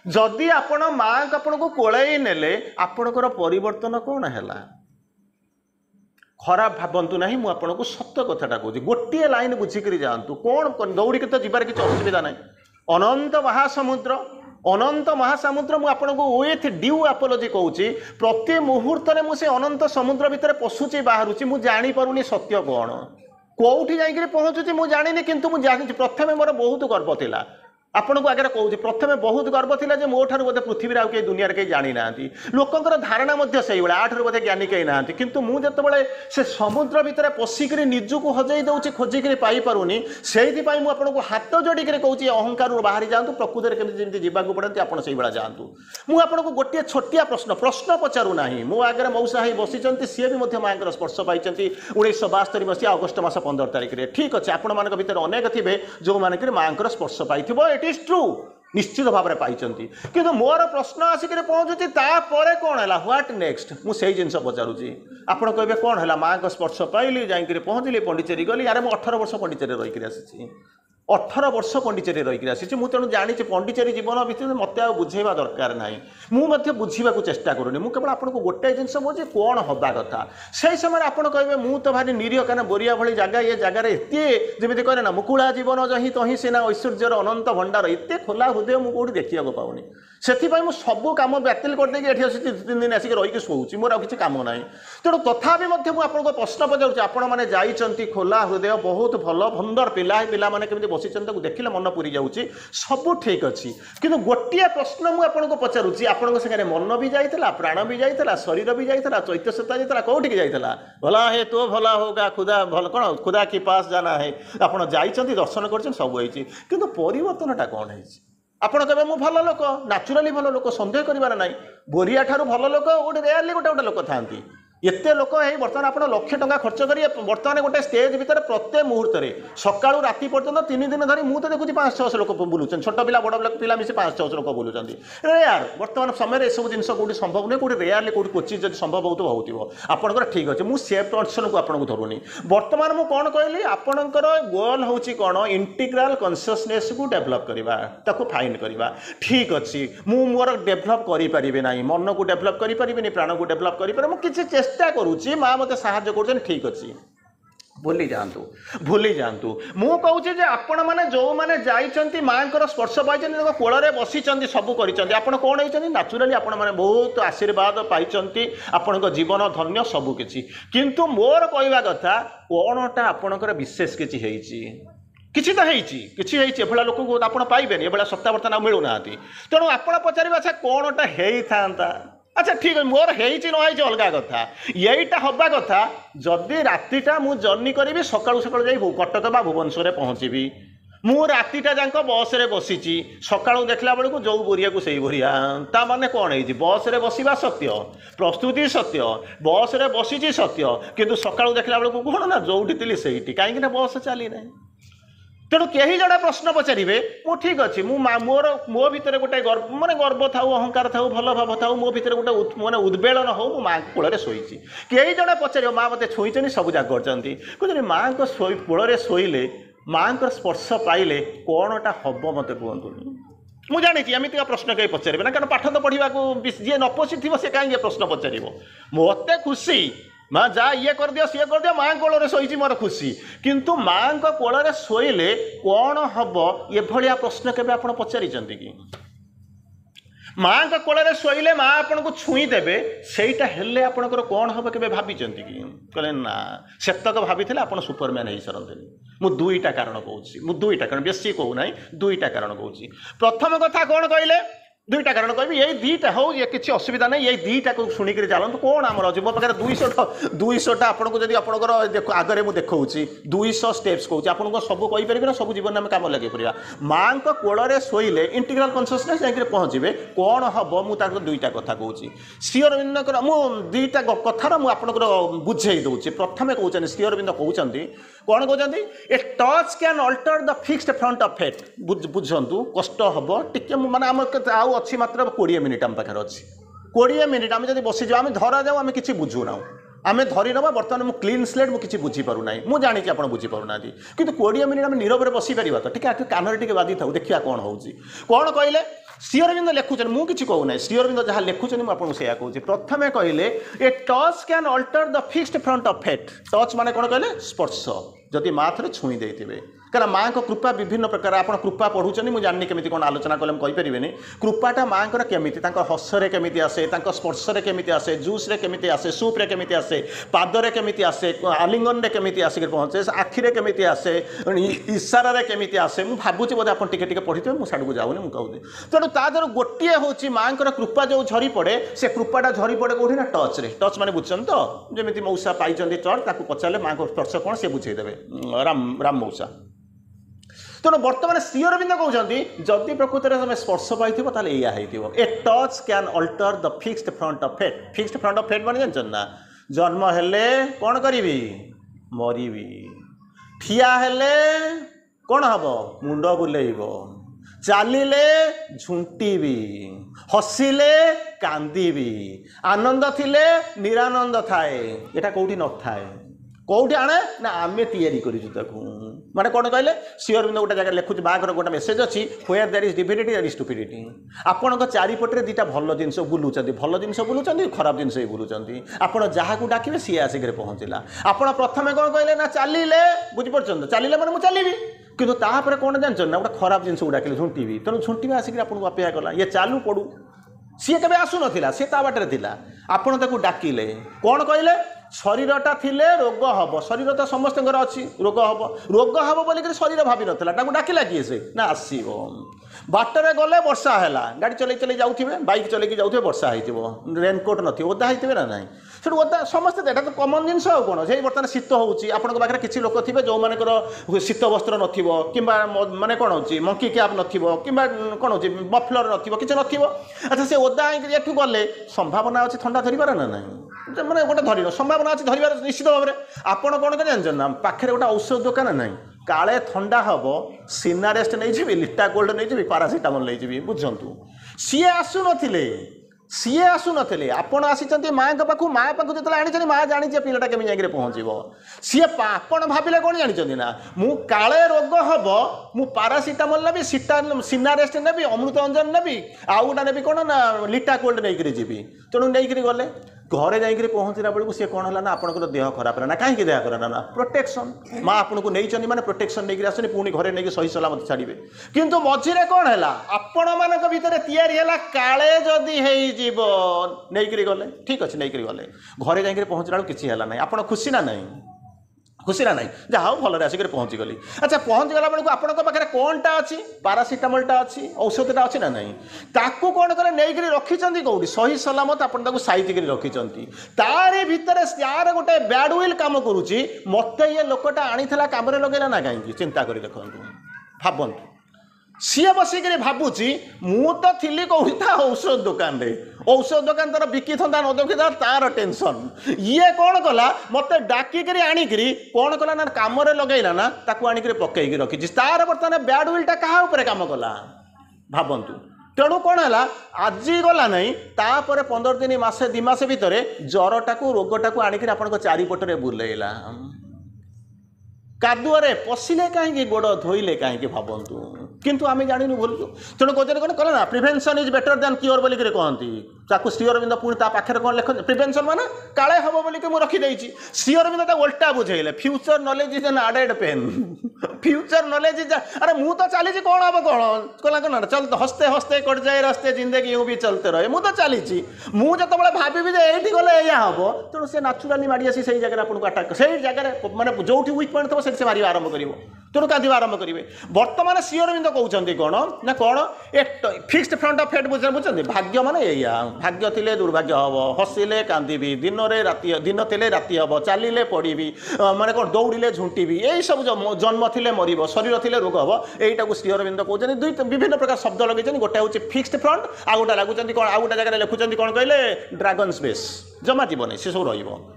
जदि आपण माँ आपण को कोलई नेले आपणकर परिवर्तन कौन है खराब भावतु ना मुझे सत्य कथाटा कहूँ गोटे लाइन बुझिक जातु कौन दौड़ी तो जीवार किसी असुविधा ना अनंत महासमुद्र मुझे विथ ड्यू आपोलोजी कहूँ प्रति मुहूर्त में मुझे अनंत समुद्र भितर पशुची बाहरुची मुझे जानीपारूनी सत्य कौन कौटी जाइए पहुँचुची मुझे जानी किंतु मुझे जानी प्रथम मोर बहुत गर्व थिला आपन को आगे कहूँ प्रथम बहुत गर्व था जे मो ठार बोधे पृथ्वी आउ कहीं दुनिया कहीं जानी ना लोकंर धारणा से आठर बोधे ज्ञानी कहीं ना किंतु मुझे से समुद्र भितर पशिक निजुक हजई दूसरी खोजिक पाइपरूनी से आपको हाथ जोड़िक कहूँ अहंकार बाहरी जातु प्रकृति केमती जावाक पड़ती आप जातु मुझे गोटे छोटिया प्रश्न पचारूना मो आगे मौसा ही बसी सी भी माँ स्पर्श पाई 1972 मसीहा अगस्ट मास 15 तारिख में ठीक अच्छे आपण मान भर अनेक थे जो मानक माँ स्पर्श पाई इट इज ट्रू निश्चित भाव में पाई कि मोर प्रश्न आसिक पहुँचुची तापर कौन है व्हाट नेक्स्ट मुझे जिन पचारूँ आपड़ कहे कौन है माँ को स्पर्श पाइली जाकि पहुँचली पंडिचेरी गली यार मुझे 18 वर्ष पंडिचेरी रहीकि आसी 18 वर्ष पंडिचेरी रहीकि आसी तेणु जानी पंडिचेरी जीवन भितर मत बुझेवा दरकार ना मुझे बुझा चेष्टा करूनी मुझे केवल आपको गोटे जिन मुझे कौन हवा कथा से समय आप कहे मुझे तो भारी निरीह क्या बोरिया भली जगह ये जगार एत जमी कहे ना मुकुला जीवन जही तही सीना ऐश्वर्यर अनंत भंडार एत खोला हृदय मुझे देखा पाऊनी से सबू कम बातिल करदे ये 3 दिन आसिक रहीकि शोची मोर किसी कम ना तेणु तथापि आपको प्रश्न पचारूँ आपण मैंने जाइंट खोला हृदय बहुत भल भंडर पिला पिला मैंने केमी बसी देखिले मन पूरी जाऊँगी सब ठीक अच्छी कि गोटे प्रश्न मुझे पचारूँ आपन से मन भी जाइला प्राण भी जाइला शरीर भी जाइला चैत्यसता जाइला कौटिक जाइला भला है तो भला होगा खुदा भल कौन खुदा की पास जाना है आप जाइंट दर्शन कर सब होती कि परिवर्तनटा कौन है आपण कहे मु भल लोक नाचुराली भल लोक सन्देह करार ना बोरिया ठार भल लोक गोटे रेयरली गोटे गोटे लोक था एते लोक है बर्तमान आप लक्ष टंका खर्च करिए बर्तमान गोटे स्टेज भितर प्रत्येक मुहूर्त में सकाळू राति पर्यंत 3 दिन धरी मुझे देखुची 500 लोक बुलून छोट पिला बड़ पिला मिसी 500 लोक बुलूँ रेयर बर्तमान समय ये सब जिन कौटी संभव नहीं कौटी रेयरली कौटी क्वचित जब संभव हो आपंकर ठीक अच्छे मुझे सेफ पर्सन को आपको धरूनी बर्तमान मुझे कौन कहली आपंकर गोल हूँ कौन इंटीग्राल कन्सियसनेस को डेभलप करवा फाइन करवा ठीक अच्छे मोर डेभलप करें ना मन को डेभलप करें प्राण को डेभलप करें किसी चेष्टा करुच्ची माँ मत साहाଯ୍य कर ठीक अच्छे भूली जातु मु कहूँ आपण मैंने जो मैंने जाइंट माँ स्पर्श पाई कोल में बसी सब कर कौन होती नाचुराली आपण मैंने बहुत आशीर्वाद पाई आपण जीवन धन्य सबकि किंतु मोर कहवा कथा कौनटा आपणकर विशेष किसी तो होभा लोक को आप पाइबे ये सप्ताह बर्तमान मिलूना तेणु आप पचारे अच्छा कौनटा होता अच्छा ठीक है मोर होती न अलग कथा यहीटा हवा कथा जदि रातिटा मु जर्नी करी सकाळू सकाळू जाई कटक बा भुवनेश्वर पहुँची मु रातिटा जाक बस रे बसी सकाळू देखला बेलू जो बोरिया को सही बोरिया ता माने कौन है बस रे बसवा सत्य प्रस्तुति सत्य बस रे बसी सत्य किंतु सकाळू देखला बेलू कौन ना जोठी थी से कहीं बस चली ना तेणु कहीं जड़े प्रश्न पचारे मु ठीक अच्छे मोर मो भितर गोटे गर्व माने गर्व था अहंकार था भल भाव था मो भितर गोटे माने उद्वेलन हो माँ कूल शोची कहीं जड़े पचार माँ मत छुईं सब जाग कर माँ को कूल शोले माँ को स्पर्श पाइले कौनटा हम मत कहतु मुझे जानी एमती प्रश्न कहीं पचारे ना कारण पाठ तो पढ़ा जी न पशि थी से कहीं प्रश्न पचार मत खुशी माँ जा ये कर दियो सी कर दियो माँ कोल शोची मोर खुशी किंतु माँ को कोल शोले कौन हम ये भाया प्रश्न के आप पचारि कि माँ को कोल शोले माँ आपन को छुई देवे सेटा हेले आपनकर कौन हम के भाभी कि कहले ना सेतक भाभी आप सुपरमैन हो सारते मु दुईटा कारण कहूँ मु दुईटा कारण बेसी कहूना दुईटा कारण कहूँ प्रथम कथा कौन कहले दुईटा कारण कह ये दीटा हो ये किसी असुविधा नहीं ये दीटा को शुणिक चलते कौन आम अच्छे मो पाखे 200 आपको जब आपंकर आगे मुझे देखा 200 स्टेप्स कहूँ आपको सब कहीपर ना सब जीवन में कम लगे पड़ा माँ को कोल शोले इंटीग्राल कन्सियसनेस जाकर पहुँचे कौन हम मुझे दुईटा कथा कहूँ श्री अरविंद मु दुईटा कथार मुझे बुझे दूसरी प्रथम कहते श्री अरविंद कहते कौन कहते a touch can alter the fixed front of fate बुझंतु कष्ट हम टी माने आम आउ अच्छी मात्र 20 मिनिट आम पाखे अच्छी 20 मिनिट आम जब बसीज आम धरा जाऊ आम कि बुझुना आम धरी ना बर्तमान मुझे क्लीन स्लेट मुझे बुझीपारूना मुझे जानी आप बुझीपारूना कि 20 मिनिट आम नीरव बसी पार तो टे कान टे बाधि था देखा कौन हो कौन कहले श्री अरविंद लिखुन मुझे कहूना श्री अरविंद जहाँ लिखुन मुझे कहूँ प्रथम कहले a touch can alter the fixed front of fate touch माने कौन कहले स्पर्श जदि माँ थे छुई देते क्या माँ को कृपा विभिन्न प्रकार आप कृपा पढ़ुचनी मुझे जानी केमी कौन आलोचना कले मुझे कृपाटा माँ केमी हसरे केमी आसे स्पर्शरे केमी आसे जूस केमी आसे सूप्रे केमी आसे पादरे केमी आसे आलिंगन केमी आसिक पहुँचे आखिरे केमी आसे इशारे केमी आसे मुझे भावुँ बोधे आप टे पढ़ी थे मुझे को जाऊनी मुझे कहूँ तेणु तादर गोटे हूँ माँ कृपा जो झरी पड़े से कृपाटा झरी पड़े कौटी ना टच मैंने बुझुन तो जमी मौसा पाई टच पचारे माँ को स्पर्श कौन से बुझेदेवे राम मौसा तेणु बर्तमान श्री अरविंद कहते जदि प्रकृत में तुम स्पर्श पाई या a touch can alter the fixed front of fate fixed front of fate माने जानछन ना जन्म हेले कौन करी मरबी ठिया हेले कौन हम मुंड बुलेब चलिले झुंटीबी हसिले कांदीबी आनंद थिले निरानंद थाए एटा कोठी न थाए कौटी आने ना आम या माने कौन कहले श्री अरविंद गोटे जगह लिखुच बाघर गोटे मेसेज अच्छी where there is divinity there is stupidity आपण चारिपटे दुटा भल जिन बुलूँ भल जिन बुलूँ खराब जिन बुलूँ आप जहाँ डाकिबे सी आसिक पहुँचला आपण प्रथमे कौन कहले ना चलिले बुझीपार चलिले मैंने मुझे चलि किंतु तापर कौन जानछन ना गोटे खराब जिन डाकिले झुंटीबी तेणु झुंटीबी आसिक आपको अपेक्षा कला ये चालू पड़ू सी के आसु ना सी ता बाटर थिला आपण ताकू डाकिले कौन कहले शरीरटा थिले रोग हम शरीर तो समस्त अच्छी रोग हम बोलिक शरीर भावी नाला डाकिला किए से ना आसब बाटरे गले वर्षा है गाड़ी चल चल जाऊे बैक चल जाऊे वर्षा हो रेनकोट न ओदा होते ना ना से ओदा समस्त एटा तो कमन जिनस कौन से बर्तमान शीत होने किसी लोक थे जो मान शीत वस्त्र नथि कि माने कौन हो मंकी कैप नथि कि कौन हो मफलर नथि अच्छा से ओदा एठू गले संभावना अच्छी थंडा धरबार ना ना मैंने गोटे धर संभावना अच्छी धरबार निश्चित भाव में आपड़ कौन कर जानते ना पाखे गोटे औषध दुकान ना काले थंडा हम सिनारेस्ट नहीं जी लिटा गोल्ड नहीं जी पारासीटामोल नहीं जी बुझु सी आसु नथिले आपण आसी माँ पाखु माँ पाखु जो आनी माँ जानी पिलाटा केमी जाकर पहुँचब सी आपण भाविले कौन जानी ना मु काले रोग हम मु पारासीटामोल नेबी सिनारेस्ट नेबी अमृत अंजन नेबी आउ गोटा नेबी कौन ना लिटा गोल्ड नहीं जी तेणु नहीं गले घरे जाकर पहुँचला बेलू सी कौन है ना आपंकर देह खराब ना कहीं देह खराब ना प्रोटेक्शन माँ आपको नहीं माने प्रोटेक्शन नहीं आसनी पुणी घरे नहीं सही सलामत छाड़े किंतु मझीरे कौन है आपण मान भितर या काले जदि नहीं गले ठीक अच्छे नहीं गले घरे जाकर पहुँचला किसी है ना आप खुशी ना नहीं खुशी ना नहीं जहाँ भल आसिक पहुँची गली अच्छा पहुँची गला बेलू आप पाखे कौनटा अच्छी पारासीटामोलटा अच्छी औषधटा अच्छी ना नहीं ताकू कौन कले नहीं रखी कौटी सही सलामत आप साइतिक रखी तारी भितर यार गोटे बैड विल कम करुच्ची मत ये लोकटा आनी कम लगेला ना कहीं चिंता कर देखु भावतु सी बसिक भावुची मु तो थी कौटी था औषध दुकान रे औषध दुकान तार बिकी था न देखा तार टेंशन ये कौन कला मत डाकिक आणिक कौन कला ना कम लगेला ना ताकू आणिक पकईकी रखी तार बर्तमान बैड विलटा क्या उपरे काम कला भावतु तेणु कौन है आज गला नहीं तापर 15 दिन मासे 2 मास भितर ज्वरटा रोगटा आणिक आप चारिपटे बुलेला कादुआरे पशिले कहीं गोड़ धोइले कहीं भावतु किंतु आम जाणु बोलूँ तेणु कौन कौन कल ना prevention is better than cure बोलिक कहती ताकू श्री अरविंद पुणी पाखे कौन लिखते प्रिभेन्शन माने काले हम बोलिक मुझे रखीदे श्री अरविंद उल्टा बुझेले future knowledge is an added pain future knowledge is अरे मु तो चली कौन हम कौन कहला कौन चल हस्ते हस्ते कट जाए रस्ते जिंदगी यूं भी चलते रहे मुझे चली मुझे भावी ये गले या हम तेणु से नाचुराली माड़ी आसी से जगह आपको आटाक से जगह मैंने जो वीक पॉइंट थो से मार आरंभ कर तेणु कांदा आरंभ करेंगे बर्तमान श्री अरविंद कहते कौन ना कौन a fixed front of fate बुझे भाग्य माने या भाग्य थिले दुर्भाग्य हम हसिले कांदी दिन दिन थे राति हम चलिले पड़ी माने कौन दौड़िले झुंटीबी यही सब जन्म थिले मरब शरीर थिले रोग हम यहीटा श्री अरविंद कहते दुई विभिन्न प्रकार शब्द लगे गोटे हूँ फिक्स्ड फ्रंट आ गोटे लगुच कौन आ गोटे जगह लिखुं कौन कहले ड्रागन स्पेस जमा जीवन सी सब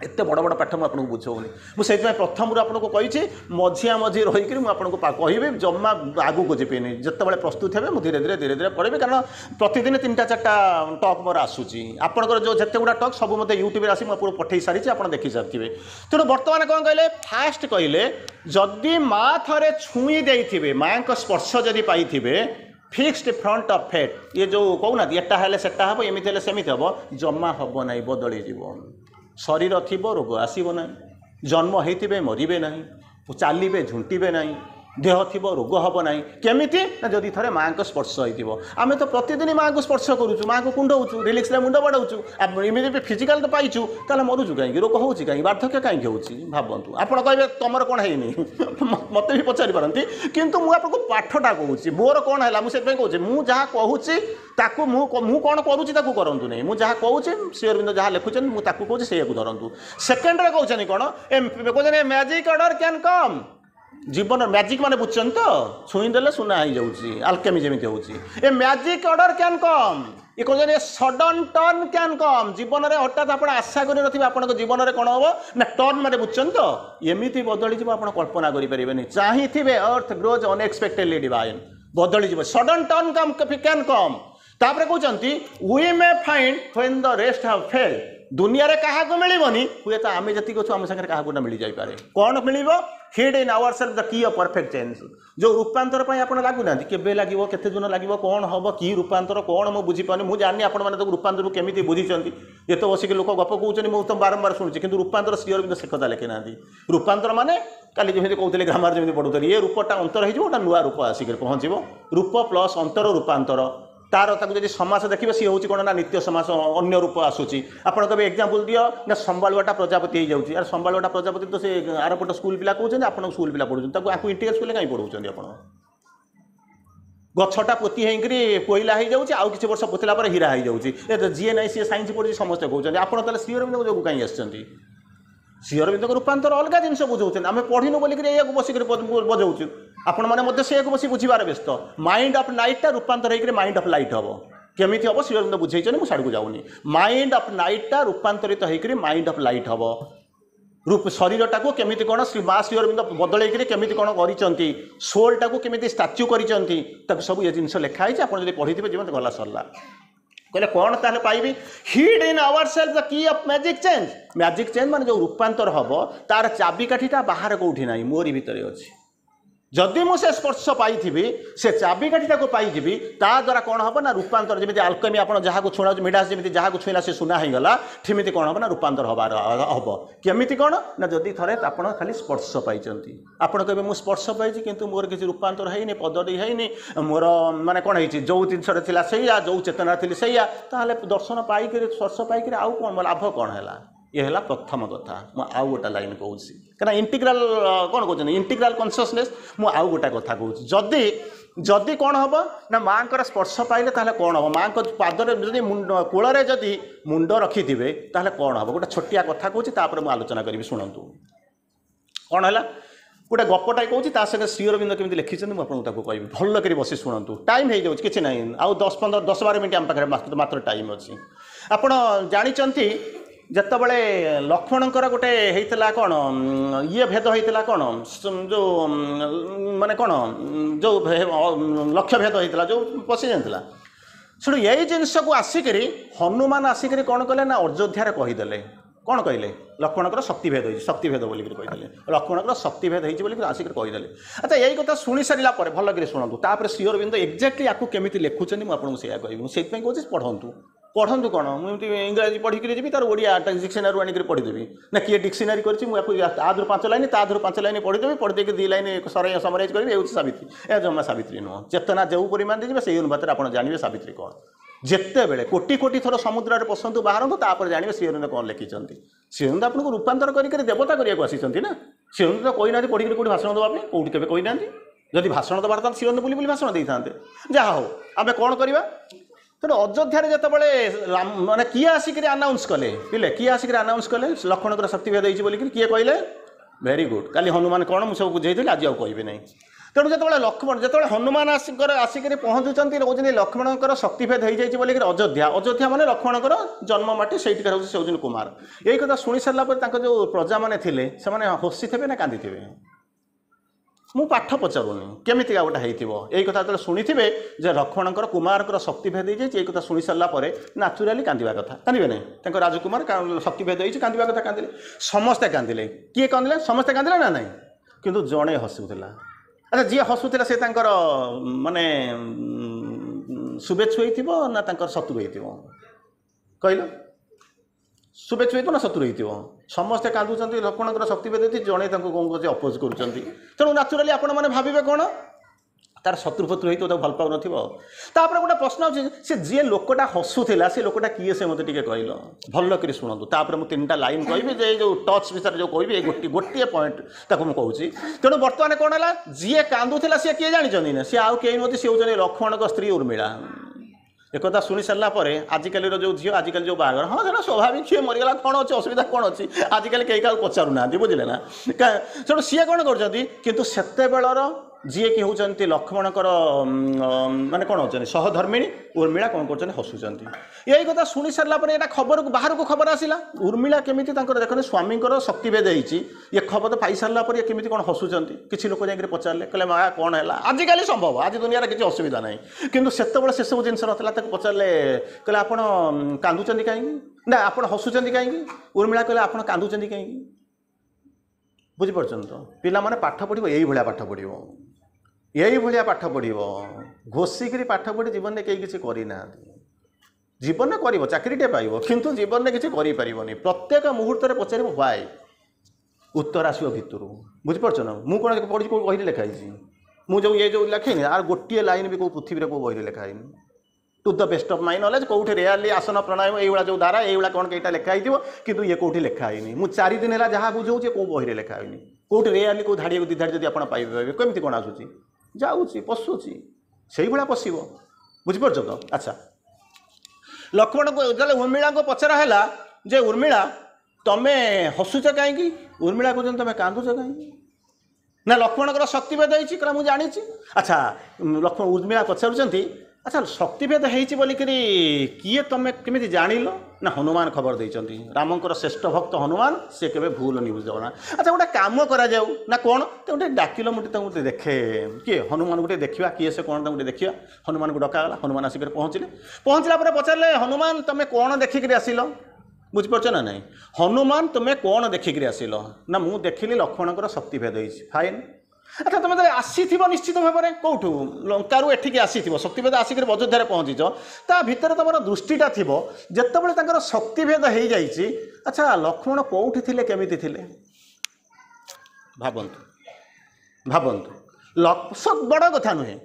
एत बड़ बड़ पाठ मुझे बुझौनी मुझे प्रथम आपको कही मझिया मझी रहीकि मुझे कहि जमा आगू को जीपी जिते प्रस्तुत हे धीरे धीरे धीरे धीरे पढ़ी कारण प्रतिदिन 3-4टा टॉक मोर आसूची आपंकर जो जिते गुड़ा टॉक सब मतलब यूट्यूब आसी मुझे पठे सारी आप देखी सारी तेणु बर्तमान कौन कहले फास्ट कहले जदि माँ थे छुई देते माँ को स्पर्श जदि पाई फिक्स्ड फ्रंट ऑफ फेट ये जो कहूना एटा हेले सेटा हम एमती सेमती हम जमा हम ना बदली जीव शरीर थी रोग आसब ना जन्म होते मरबे ना चलिए झुंटे ना देह थी रोग हम ना केमी ना जदि थे माँ को स्पर्श हो आम तो प्रतिदिन माँ को स्पर्श करूँ माँ को कुंडऊ रिलिक्स मुंड बढ़ाऊँ इमिडिएट फिजिकाल तो पाइचु ताल मरुचु कहीं रोग हो कहीं वार्धक्य कहीं भावतु आपड़ कहे तुम कौन है मत भी पचारि पारती किंतु मुझे पाठटा कहूँ मोर कौन है मुझे कहूँ मुझे जहाँ कहूँ मु कौन करुँच करतु नहीं मुझे जहाँ कहूँ श्री अरविंद जहाँ लिखुं मुझे कहूँ से धरतु सेकेंड कहते कौन कहते मैजिक ऑर्डर कैन कम जीवन मैजिक माने बुझुं तो छुईदेले सुना हो जाऊँगी आल्केमी जमी हो मैजिक ऑर्डर कैन कम ये कहते सडन टर्न कैन कम जीवन में हठात आप आशा कर जीवन में कौन हम ना टर्न माने बुझुं तो एमती बदली आप कल्पना करें चाहिए अर्थ ग्रोज अनएक्सपेक्टेडली डिवाइन बदली sudden turn come can come तापर कहते we may find when the rest have failed दुनिया रे कहा को मिलबनी हुए तो आम जी अच्छे आम सागर क्या मिल जापे कौन मिल hid in our self the key of perfect change जो रूपांतर आप लगुना के लगे केते दिन लगे कौन हम कि रूपांतर कौन मुझे बुझीपानी मुझे जानी आप रूपांतर केमी बुझीं ये तो बसिक लोक गप कहते मुझे तो बारंबार शुणुची कि रूपांतर श्री अरविंद से कथा लिखी ना रूपांतर माने काली जमी कहते ग्रामर जमी पढ़ुते ये रूपटा अंतर हो नुआ रूप आसिक पहुँच रूप प्लस अंतर रूपांतर तार ताकू समास देखिए सी हूँ कौन ना नित्य समास अन्य रूप आसूसी आपड़ कभी एग्जांपल दियो ना संभालुआटा प्रजापति हो जाऊँगी यार संभालुआटा प्रजापति तो से आरपट स्कूल पिला कहते आप स्कूल पिला पढ़ुं आपको इंटीग्रेट स्कूल कहीं पढ़ाऊँ आप गछटा पोती होकर कोईला हो जाऊँगी आउ कि वर्ष पोतला पर हीरा हो जाऊँगी जी ना सी सैंस पढ़ी समस्ते कहते आप श्री अरविंद जो कहीं आसती श्री अरविंद रूपांतर अलग जिन बुझाऊँ आम पढ़ीनु बोलिक बसिक बजाऊँ आपण मैंने से बस बुझार व्यस्त माइंड ऑफ नाइटा रूपांतर होकर माइंड ऑफ लाइट हम केमी हम श्री अरविंद बुझे मुझे साड़ू जाऊनी माइंड ऑफ नाइटा रूपांतरित होकर माइंड ऑफ लाइट हम रूप शरीरटा को केमी कौन श्री माँ श्री अरविंद बदल केमी कौन कर सोलटा को केमी स्टाच्यू कर सब ये जिन लिखाई आप पढ़ी जीवन गला सरला कहले कौन ताले पाइबी hid in our self the key of magic change माने जो रूपांतर हम तार चाबिकाठीटा बाहर कौटी ना मोरी भितर अच्छी जदि मुझे स्पर्श पाई से चाबिकाठीटा को पाई ता द्वारा कौन हम ना रूपांतर जमी आल्केमी आप जहाँ को छुणा मिडास जमी जहाँ को छुईला से सुना हो गला ठिमिति कौन हम ना रूपांतर हबार हम केमी कौन ना जदि थे आप खाली स्पर्श पाई आप कहे मुझे स्पर्श पाई किंतु मोर किसी रूपांतर है पदटी है मोर माने कौन है जो जिनसा से जो चेतना थी से दर्शन पाइक स्पर्श पाइक आउ कौन लाभ कौन है ये है प्रथम कथा मु आउ गोटा लाइन कहूँ क्या इंटीग्राल कौन कहते इंटीग्राल कन्सियसनेस मु आउ गोटा कथा कहूँ जदि जदि कौन हम ना माँ को स्पर्श पाइले ताहले कौन हम माँ को पादर जदि कूल जदि मुंड रखिथे ताहले कौन हम गोटे छोटिया कथा कहूँ तापर मुझे आलोचना करी शुणु कौन है गोटे गपटा कहूँ संगे श्री अरविंद केमी लिखिं मुझे कहि भल कर बस शुणु टाइम हो जाऊँ कि ना आउ 10-12 मिनट आम पाखे मात्र टाइम अच्छी आप जानते जितेबले लक्ष्मणकर गोटे होता कौन ये भेद होता कौन जो माने कौन जो लक्ष्य भेद होता जो पशि जाता शुणु यही जिनस को आसिक हनुमान आसिक कौन कले ना अयोध्या कहीदे कौन कहले लक्ष्मणकर शक्तिभेद हो शक्तिभेद बोल कही लक्ष्मणकर शक्तिभेद हो आसिक कहीदे अच्छा यही कथा शुणी सारा भल कर शुणु तापर श्री अरविंद एक्जाक्टली आपको केमी लिखुं मुझे कहूँ से कहूँ पढ़ू पढ़ू कौन मुझे इंग्राजी पढ़ी जी तार ओडिया डिक्शनरी आनिक पढ़ीदेवी ना किए डिक्शनरी कर 5 लाइन ताधर 5 लाइन पढ़ीदेवी पढ़ी 2 लाइन सर समराइज करेंगे ये सावित्री ए जमा सावित्री नुह चेतना जो परिमाण दीजिए से अनुपात आप जानवे सावित्री कौन जिते बड़े कोटी कोटी थर समुद्र में पशु बाहर तापर जानवे श्री अरविंद कौन लिखिं श्री अरविंद आपको रूपांतर कर देवता करने को आसी ना श्री अरविंद तो कही ना पढ़ी कौटी भाषण देवाई कौटी के कही ना जदि भाषण देवार तो श्री अरविंद बुली भाषण दे था जहाँ हो आम कौन करवा तेणु अयोध्या जितेबाला माने किए आसिक आनाउंस कले पिले किए आसिक आनाउंस कले लक्ष्मणकर शक्तिभेद होगी किए कहले वेरी गुड काली हनुमान कौन मुझे बुझे आज कहे ना तेणु जो लक्ष्मण जो हनुमान आसिक पहुँचुंट कहते लक्ष्मणकर शक्तिभेद हो जाए अयोध्या अयोध्या माने लक्ष्मणकर जन्म माटी से हूँ कुमार यही कथा शुणी सारापर जो प्रजा मैंने थे से हसी थे ना कांदी थे मु पाठ पचारूनी केमिका गोटे यही कथा जो शुणी थे लक्ष्मणकर कुमार शक्तिभेद हो जाए कथा शुणी सारापर नाचुराली कांदा कथा कांदे ना राजकुमार शक्तिभेद हो कांदा कथा कांदे समस्ते कांदे किए कांदे समस्ते कांदे ना ना कि जड़े हसुला अच्छा जी हसुला से माने शुभेच्छु हो ना शत्रु हो कहल शुभेच्छु हो ना शत्रु हो समस्ते कांदुचंती लक्ष्मणकर शक्ति भेद जड़े कौन कर अपोज कर तेणु नाचुराली आपण मैंने भावे कौन तार शत्रुपत्रु ही तो भल पाऊन तापर गोटे प्रश्न अच्छे जी लोकटा हसुला से लोकटा किए से मत कहल भल कर शुणु तापर मुझे 3टा लाइन कहि जो टच विषय जो कहि गोटे पॉइंट ताको कहूँ तेणु बर्तमान कौन है जी कांदुला सी किए जानते ना सी आउ कहीं नुहति सी हूँ लक्ष्मण स्त्री उर्मिला एक शुणी सारा आजिकल जो झील आजिकल जो बाहर हाँ जो स्वाभाविक किए मरीगला कौन अच्छे असुविधा कौन अच्छी आजिकल कहीं क्या पचारूना बुझे ना तेणु सी कौन कर जी कि होती लक्ष्मणकर माने कौन होती सहधर्मिणी उर्मिला कौन कर हसुंच यही कथा शुणी सारापर खबर बाहर को खबर आसला उर्मिला केमी देखते स्वामी शक्तिभेद होती ये खबर तो पाई सारापर केमी कौन हसुंच किसी लोक जाकर पचारे कहले माँ कौन है आजिकल संभव आज दुनिया किसी असुविधा ना कि से सब जिन नाला पचारे कहले आप कांदुंच कहीं ना आप हसुंच कहीं उर्मिला कहले आप कांदुंच कहीं बुझीपार तो पिला माने पाठ पढ़ो यही भाया पाठ पढ़ो यही भाया पाठ पढ़ो घोषिकी पाठ पढ़ी जीवन में कहीं किसी करना जीवन में कर चाकरीटे पाइब किंतु जीवन में किसी कर प्रत्येक मुहूर्त में पचार व्हाई उत्तर आसो भितर बुझीपार ना मुझे कौन पढ़ी कौ बही लिखाई मुझे ये जो लिखे आर गोटे लाइन भी कौ पृथ्वी को बही लिखाई to the best of my knowledge कौटे रेयरली आसन प्राणायाम ये जो धारा ये कौन कईटा लिखाई कि ये कौटी लिखाई मुझे 4 दिन है जहाँ बुझे कौ बही लिखाई कौटे रेयरली कौ धाड़ी को 2 धाड़ी जब आप पाइबे कमी कौन आसूँ जाऊँगी पशुची से भाया पशब बुझीपार तो अच्छा लक्ष्मण को उर्मिला को पचरा है जे उर्मिला तुम्हें हसुच कहीं उर्मिला कहते तुम्हें कांदुच कहीं ना लक्ष्मणकर शक्तिभेद होती कहला मुझे जानी अच्छा लक्ष्मण उर्मिला पचारुंट अच्छा शक्तिभेद होती बोलिक किए तुम केमी जानिल ना हनुमान खबर देती रामंकर श्रेष्ठ भक्त हनुमान सी के भूल न्यूज देना अच्छा गोटे कम करा ना कौन तो गोटे डाकिल मुझे देखे किए हनुमान गोटे देखा किए से कौन गोटे देखा हनुमान को डकागला हनुमान आसिक पहुँचला पचारे हनुमान तुम्हें कौन देखिक आसिल बुझीपार ना नहीं हनुमान तुम्हें कौन देखिक आसिल ना मुझे देखिली लक्ष्मणकर शक्तिभेद होती फाइन अच्छा तुम आसी निश्चित भाव में कौटू लंकारु एठिक आसी शक्तिभेद आसिक अयोध्या पहुँचीच ता भितर तुम दृष्टिटा थी जितेबाला शक्तिभेद हो जाइए अच्छा लक्ष्मण कौटी थे केमी थे भावतु भावतु सब बड़ कथा नुहे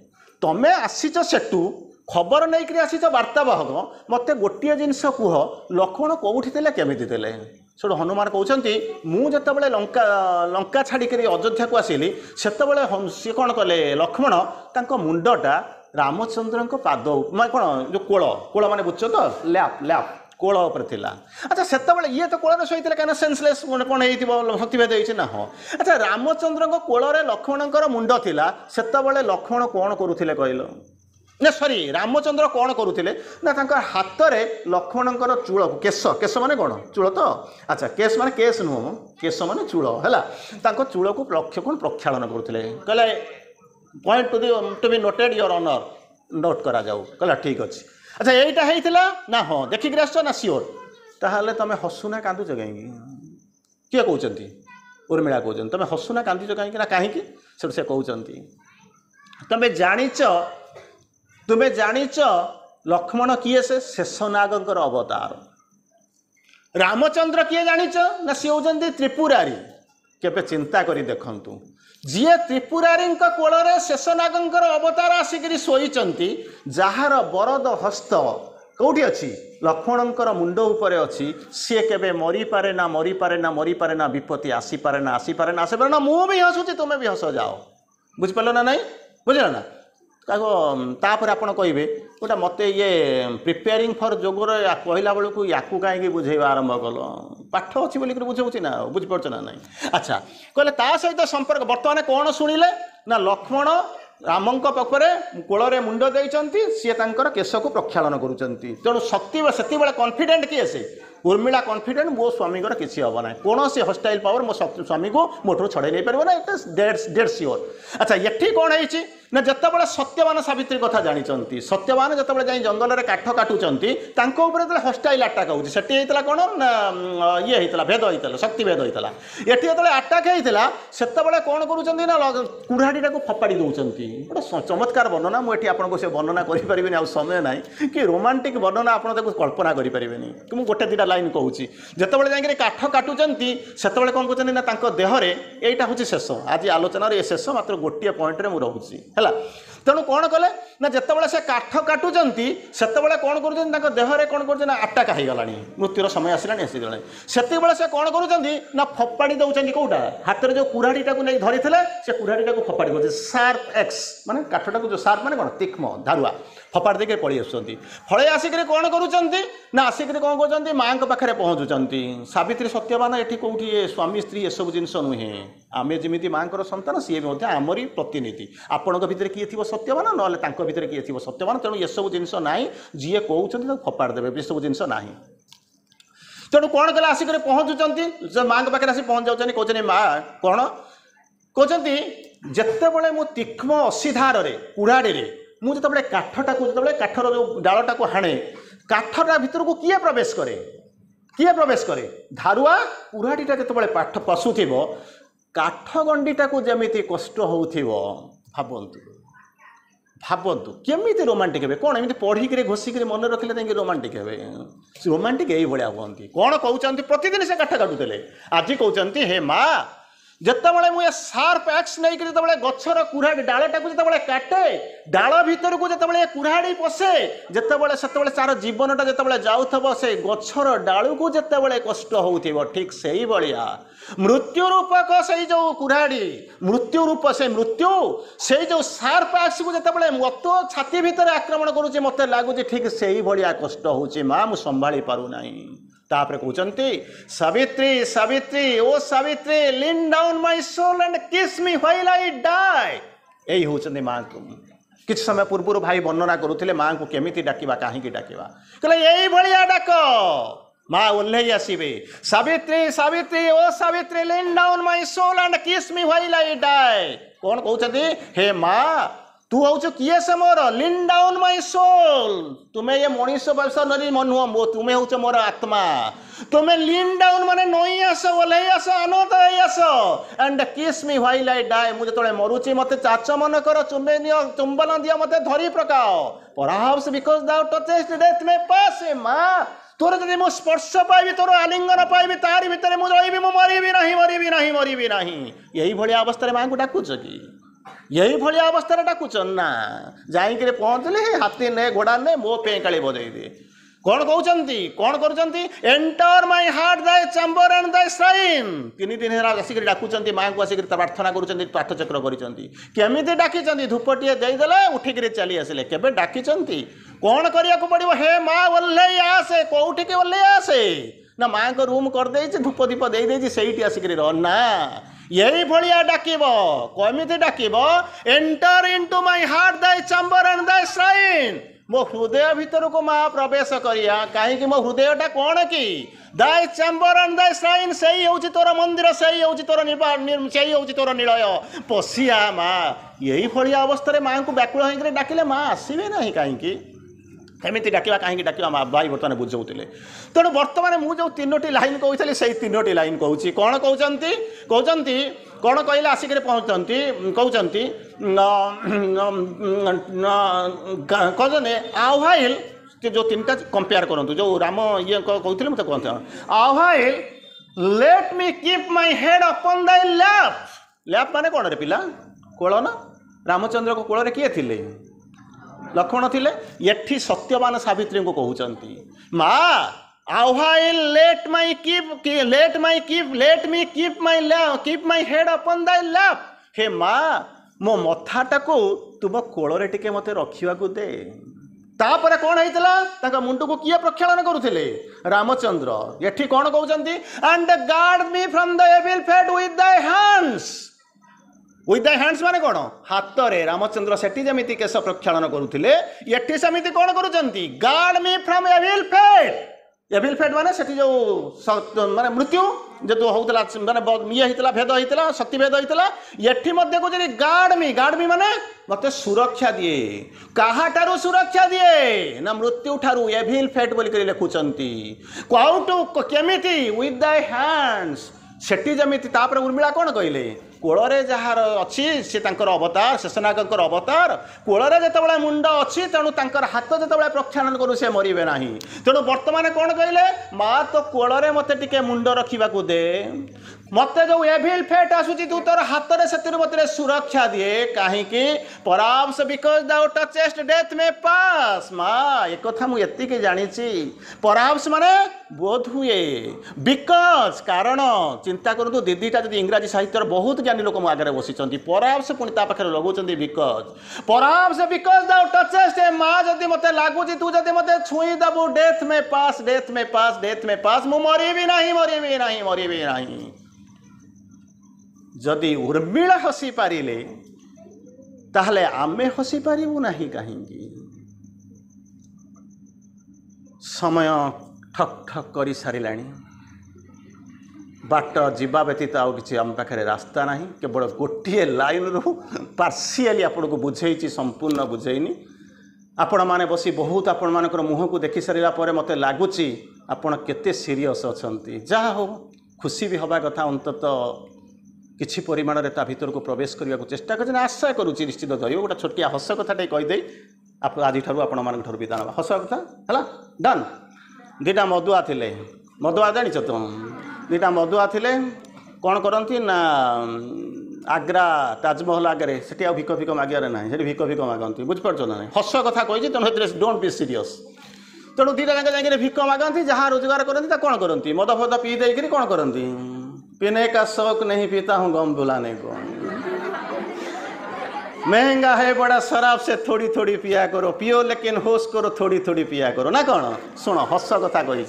तुम्हें आसीच सेठू खबर नहीं आसीच वार्तावाहक मत गोटे जिनस कह लक्ष्मण कौटी थे केमी थे से हनुमान कहते मुझे लंका छाड़िक अयोध्या को आसिली से सी कौन कले लक्ष्मण तांको मुंडटा रामचंद्र पाद मैं कौन जो कोल मैंने बुझ तो लैप लैप कोल थिला अच्छा से ये तो कोल शोई कहीं सेन्सलेस कौन हो शक्तिभेद होती ना हाँ अच्छा रामचंद्र कोल लक्ष्मणकर मुंड थिला से लक्ष्मण कौन करुले कहल ना सॉरी रामचंद्र कौन करुले ना हाथ में लक्ष्मणकर चूल केश केश माने कौन चूल तो अच्छा केश माने केश नुह केश माने चूल है चूल को लक्ष्य कौन प्रक्षालन करुले कहले point to be noted your honour note करा जाऊ कहला ठीक अच्छे अच्छा यहीटा होता ना हाँ देखिक आस ना सियोर ताहले तुम हसुना कांदुच कहीं किए कहते उर्मिला कहते तुम हसुना कांदुच कहीं ना कहीं से कहते तुम्हें जानिच लक्ष्मण किए से शेषनागर अवतार रामचंद्र किए जानिच ना सी होती त्रिपुरारी केबे चिंता करी देखंतु जी त्रिपुरारी कोल शेषनागर अवतार आसिक शोचती जार बरद हस्त कौटी अच्छी लक्ष्मणकर मुंड उपरे अच्छी सी केबे मरी पारे ना मरी पारे ना मरी पारे ना विपत्ति आसीपारे ना आसीपारे ना आसीपारे ना मु भी हसुची तुम्हें भी हस जाओ बुझिपार ना नहीं बुझल ना तापर आपड़ कहे गोटा मत ये प्रिपेयरिंग फॉर जोगर कहला बेलू या कहीं बुझेवा आरंभ कल पाठ अच्छी बोलिक बुझे ना बुझीपार ना नहीं अच्छा कहले ता सहित संपर्क बर्तमान कौन शुणिले ना लक्ष्मण राम पाखे कोल मुंड देती सी केश को प्रक्षालन करुँच तेणु शक्ति से कॉन्फिडेंट किए से उर्मिला कॉन्फिडेंट मो स्वामी किसी हम ना कौन से हस्टाइल पावर मो स्वामी को मोटर छड़े नहीं पार ना डेड श्योर अच्छा ये कौन है ना जितेबाला सत्यवान सावित्री कथा जानी सत्यवान जितेबाला जाई जंगल में काठ काटुंट हस्टाइल आटाक होता कौन ना ये होता भेद होता शक्ति भेद होता ये जो आटाक होता से कौन कर कुराढ़ी को फपाड़ी दौरान गोटे चमत्कार वर्णना मुझे आपको से वर्णना करें आ समय ना कि रोमांटिक वर्णना आप कल्पना करें कि गोटे दुटा लाइन कहूँ जितेबाला जाए काठ काटुंट से कौन कहते ना देहरे यहीटा हूँ शेष आज आलोचना ये शेष मात्र गोटे पॉइंट में मुझे है तेणु कौन कले ना जितेबाला से काठ काटुंट से कौन कर देहरे कौन कर आटाक होगा मृत्युर समय आसला आसीगला से से कौन कर फपाड़ी दौरान कौटा हाथ में जो कुराढ़ीटा को नहीं धरी से कुराढ़ीटा को फपाड़ी कर सार्प एक्स माने काठटा को जो सार्प माने कौन तीक्ष्म धारुआ फपाड़ देकर पलि आसुँच फल आसिक कौन कर आसिक कौन कर माँ पाखे पहुँचुंट सावित्री सत्यवान ये कौटी स्वामी स्त्री ये सब जिनस नुहे आमे जमी माँ सन्तान सी भी आमरी प्रतिनिधि आपण भितर किए थी सत्यवान ना भितर किए थी सत्यवान तेणु ये सब जिनस ना जी कहते फपाड़ देवे ये सब जिनस ना तेणु कौन कले आसिक पहुँचुंट माँ पाखे आसी पहुँच जाऊँ कहते माँ कौन कहते जितेबाला मु तीक्ष्म असीधार कुराड़ी मुझे काठटा को जो काठर जो डालटा को हाणे काठटा भीतर को किए प्रवेश करे धारुआ कुराड़ीटा जो पाठ पशु थी काठ गंडीटा को जमी कष्ट हो भावतु भावतु केमी रोमांटिक हे कौन एमती पढ़िक घोषिक मन रखिले रोमांटिक हे रोमांटिक यही भाया कहती कौन कहते प्रतिदिन से काठ काटुले आज कहते हे माँ जितेबाला मुझे सार्प एक्स नहीं जिते गचर कुराड़ी डालटा को जिते काटे डाल भीतर को जिते कुराड़ी पशे जितेबाला से तार जीवनटा जिते जाऊब से गचर डालू को जिते कष्ट हो ठीक से ही भाया मृत्यु रूपक से जो कुराड़ी मृत्यु रूप से मृत्यु से जो सार्प एक्स को जिते मत छाती भितर आक्रमण करुचे मत लगुच ठीक से ही भाया कष्ट हो माँ मुझे संभाली पारूना तापर कहते Savitri Savitri O Savitri lean down my soul and kiss me while I die यही होचंदी माँ को किछ समय पूर्व भाई वर्णना करुले माँ को केमिति डाकिबा काहीकि डाकिबा कहले यही भलिया डाक माँ ओल्हे आसीबे Savitri Savitri O Savitri lean down my soul and kiss me while I die कौन कहते हे माँ तू हूँ किए से मोर लीन डाउन माय सोल तुम्हें ये मनीष वंश नदी नुह तुम्हें हूँ मोर आत्मा तुम्हें लीन डाउन माने नई आस ओल्हे आस अनत us and kiss me while I die मुझे जो मरुची मत चाच मन कर चुंबे नियो चुंबन दिया मत धरी पकाओ परहाप्स बिकॉज दाउ टचेस्ट डेथ में पास माँ तोर जब मो स्पर्श पाइबी तोर आलिंगन पाइबी तारी भितर मुझे रही मरबी ना यही भाया अवस्था माँ को डाकुच कि यही भाया अवस्था डाकुचन ना जाइए पहुँचले हाथी ने घोड़ा ने मो पेकाली बजई दे कौन कहते enter my heart thy chamber and thy shrine 3 दिन आसिक डाकुंट माँ को आसिक प्रार्थना कर पाठचक्र करमी डाकी धूपटे देदेले उठिक चली आसिले केबे डाकी कौन करने पड़ो हे माँ ओल्हे आसे कौटिक ओल्हे आसे ना माँ को रूम करदे धूप दीप दे से आसिक ना यही भाया डाकिब कमिति डाकिब enter into my heart thy chamber and thy shrine मो हृदय भीतर को माँ प्रवेश करिया कहीं मो हृदयटा कौन कि दाय चैम्बर एंड दाय श्राइन से ही होची तोर मंदिर से ही होची तोर से ही होची तोर निलय पशिया माँ यही भाया अवस्था माँ को व्याकुल होकर डाकिले माँ आसबे ना कहीं एमती डाकिबा कहीं डाकिबा माँ भाई बर्तमान बुझाऊे तेणु बर्तमान मुझे 3टी लाइन कहती से 3टी लाइन कहूँ कौन कहते कौन कहले आसिक पहुँचती कहते कहते आह्वाइल जो 3टा कंपेयर करूँ जो राम ये कहते मत कहते awhile let me keep my head upon thy lap lap माने कौन रे पिला कोल ना रामचंद्र को कोल किए थिले लक्ष्मण थिले ये सत्यवान सावित्री को कहते माँ awhile let me keep my head upon thy lap हे माँ मो मथाटा को तुम कोल टिके मते रखा दे तापर कौन होता मुंड को किए प्रक्षालन करुले रामचंद्र ये कौन कहते and guard me from the evil fate with thy hands माने कौन हाथ रे रामचंद्र सेठी जमीती केश प्रक्षालन करुले ये सेमती कौन करुँच guard me from evil fate evil fate माने सेठी जो माने मृत्यु जो होउतला माने ये होता भेद होता शक्ति भेद होता एठी मध्य को गार्ड मी माने मते सुरक्षा दिए काहाठारू सुरक्षा दिए ना मृत्यु ठारू एविल फेट बोल कर लिखुचंती क्वाउटू केमिति विथ द हैंड्स सेठी जमिति तापर उर्मिला कौन कहले कोଳରେ ଯାହାର ଅଛି ସେ ତାଙ୍କର ଅବତାର ଶେଷନାଗଙ୍କର ଅବତାର କୋଳରେ ଯେତେବେଳେ ମୁଣ୍ଡ ଅଛି ତେଣୁ ତାଙ୍କର ହାତ ଯେତେବେଳେ ପ୍ରକ୍ଷାଳନ କରୁ ସେ ମରିବେ ନାହିଁ ତେଣୁ ବର୍ତ୍ତମାନ କ'ଣ କହିଲେ ମା ତ କୋଳରେ ମୋତେ ଟିକେ ମୁଣ୍ଡ ରଖିବାକୁ ଦେ ମତେ ଯୋଉ ଏଭିଲ ଫେଟ୍ ଆସୁଛି ତୁ ତୋର ହାତରେ ସେଥିରୁ ମୋତେ ସୁରକ୍ଷା ଦିଏ କାହିଁକି ପରାପ୍ସ ବିକଜ ଦାଉ ଟଚେଷ୍ଟ ଡେଥ୍ ମେ ପାସ୍ ମା ଏକଥା ମୁଁ ଏତିକି ଜାଣିଛି ପରାପ୍ସ ମାନେ ବୋଧ ହୁଏ ବିକଜ କାରଣ ଚିନ୍ତା କରନ୍ତୁ ଦିଦିଟା ଯଦି ଇଂରାଜୀ ସାହିତ୍ୟର ବହୁତ ଜ୍ଞାନୀ ଲୋକ ମୋ ଆଗରେ ବସିଛନ୍ତି ପରାପ୍ସ ପୁଣି ତା ପାଖରେ ଲଗାଉଛନ୍ତି ବିକଜ ପରାପ୍ସ ବିକଜ ଦାଉ ଟଚେଷ୍ଟ ଏ ମା ଯଦି ମୋତେ ଲାଗୁଛି ତୁ ଯଦି ମୋତେ ଛୁଇଁ ଦେବୁ death May pass death May pass death May pass ମୁଁ ମରିବି ନାହିଁ जदि उर्मिला हसी पारिले ताहले आमे हसी पारिबु नाही कहीं समय ठक ठक करी सारिलाणी बाट जीवा व्यतीत आउ किछि आम पाखरे रास्ता नाही केवल गोटे लाइन रु पार्शियली आपन को बुझेइछि संपूर्ण बुझेइनी आपण माने बसी बहुत आपण मानकर मुह को देखि सारिला परे मते लागुछि आपण केते सीरियस अछंती जा हो खुशी भी हवा कथा अंततः किछि परिमाण रे ता भीतर को प्रवेश करने को चेष्टा कर आशा करुच्ची निश्चित धर गोटे छोटिया हस कथाटे कहीदे आज आपण मान विदान हस कथा है डन दुटा मदुआ थे मदुआ जाच तो दुटा मदुआ थे कौन करती ना आग्रा ताजमहल आगे से भिक भिक मागे ना से भिक भिक मागती बुझिपार ना हस कथा कही तेणु डोंट बी सीरियस तेणु दुटा जाए भिक मागती जहाँ रोजगार करती कौन करती मद फद पी देकर कौन करती पीने का शौक नहीं पीता हूँ गम बुलाने को महंगा है बड़ा शराब से थोड़ी थोड़ी पिया करो पियो लेकिन होश करो थोड़ी थोड़ी पिया करो ना कौन शुण हस कथा कही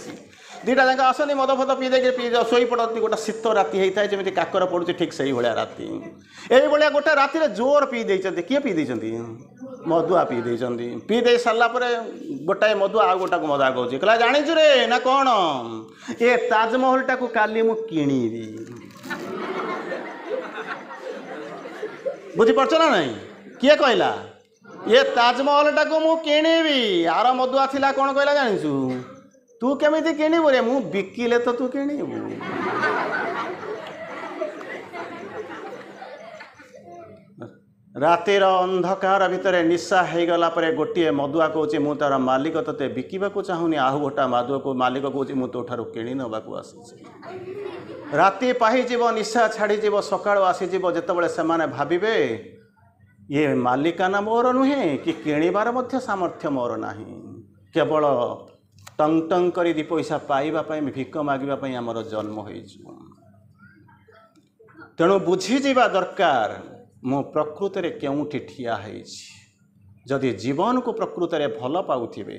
दुटा जाक आसनी मद फद पी देकर पी शोई पड़ती गोटे शीत राति होता है जमी काकर पड़ुଛି ठीक से भाया राति ये गोटे राति जोर पी देते किए पी देती मदुआ पी देती पी दे सारा गोटाए मदुआ आ गोटा को मजा कौच कहला जाचु रे ना कौन ये ताजमहल टाक काली मु किणीबी बुझीपार ना नहीं किए कहला ये ताजमहल टाक मु किणीबी आर मदुआ थिला कौन कहला जानिछु तू केमिति किणीबु रे मु बिकिले तो तू किणीबु रातिर अंधकार भितर निशा हो गला गोटे मदुआ कौच मु तार मालिक तोते बिकवा चाहूनी आहु गोटा मदुआ को मालिक कौच मु तो ठारू किणी नवाक आसी राति पाहिजीव निशा छाड़ीज सका आसीज जिते से भावे ये मालिकाना मोर नुहे कि किणवार सामर्थ्य मोर ना केवल टंग टंग कर दी पैसा पाइबापी भिक मागिबापी आमर जन्म हो तेणु बुझीजा दरकार मो प्रकृत में केउठी ठिया जदि जीवन को प्रकृत में भल पाउथिबे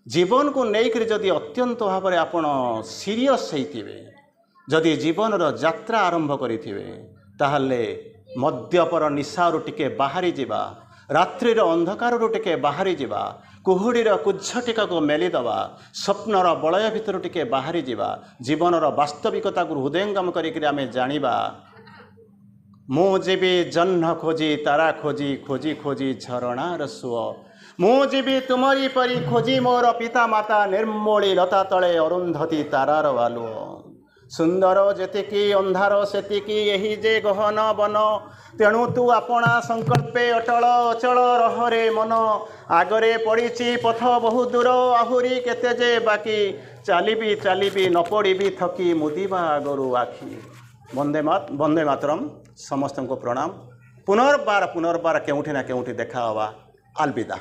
जीवन को लेकर जदि अत्यंत भाव में आपण सीरियस होइथिबे जदि जीवन यात्रा आरंभ करिथिबे ताहले मद्यपर निशारू टिके बाहरी जिबा रात्रिर अंधकार टिके बाहरी जिबा कुहुड़ीर कुज्झटिका को मेलीदवा स्वप्नर बलय भितर टिके बाहरी जिबा जीवनर वास्तविकता को हृदयंगम करिक आमे जानिबा मु जीवी जह्न खोजी तारा खोजी खोजी खोजी झरणार सुओ मु जीवी तुमरी परी खोजी मोर पिता माता निर्मोली लता तले अरुंधती तारार आलुओ सुंदर जेतिकी अंधार सेतिकी यही जे गहन बन तेणु तू आपणा संकल्पे अटल अचल रहरे मन आगरे पड़ी पथ बहु दूर आहुरी केते जे बाकी चालिबी चालिबी न पड़ी थकी मुदिबा आगरू आखि वंदे मातरम समस्त को प्रणाम पुनर्बार पुनर्बार केउठी ना केउठी देखा हवा अलविदा।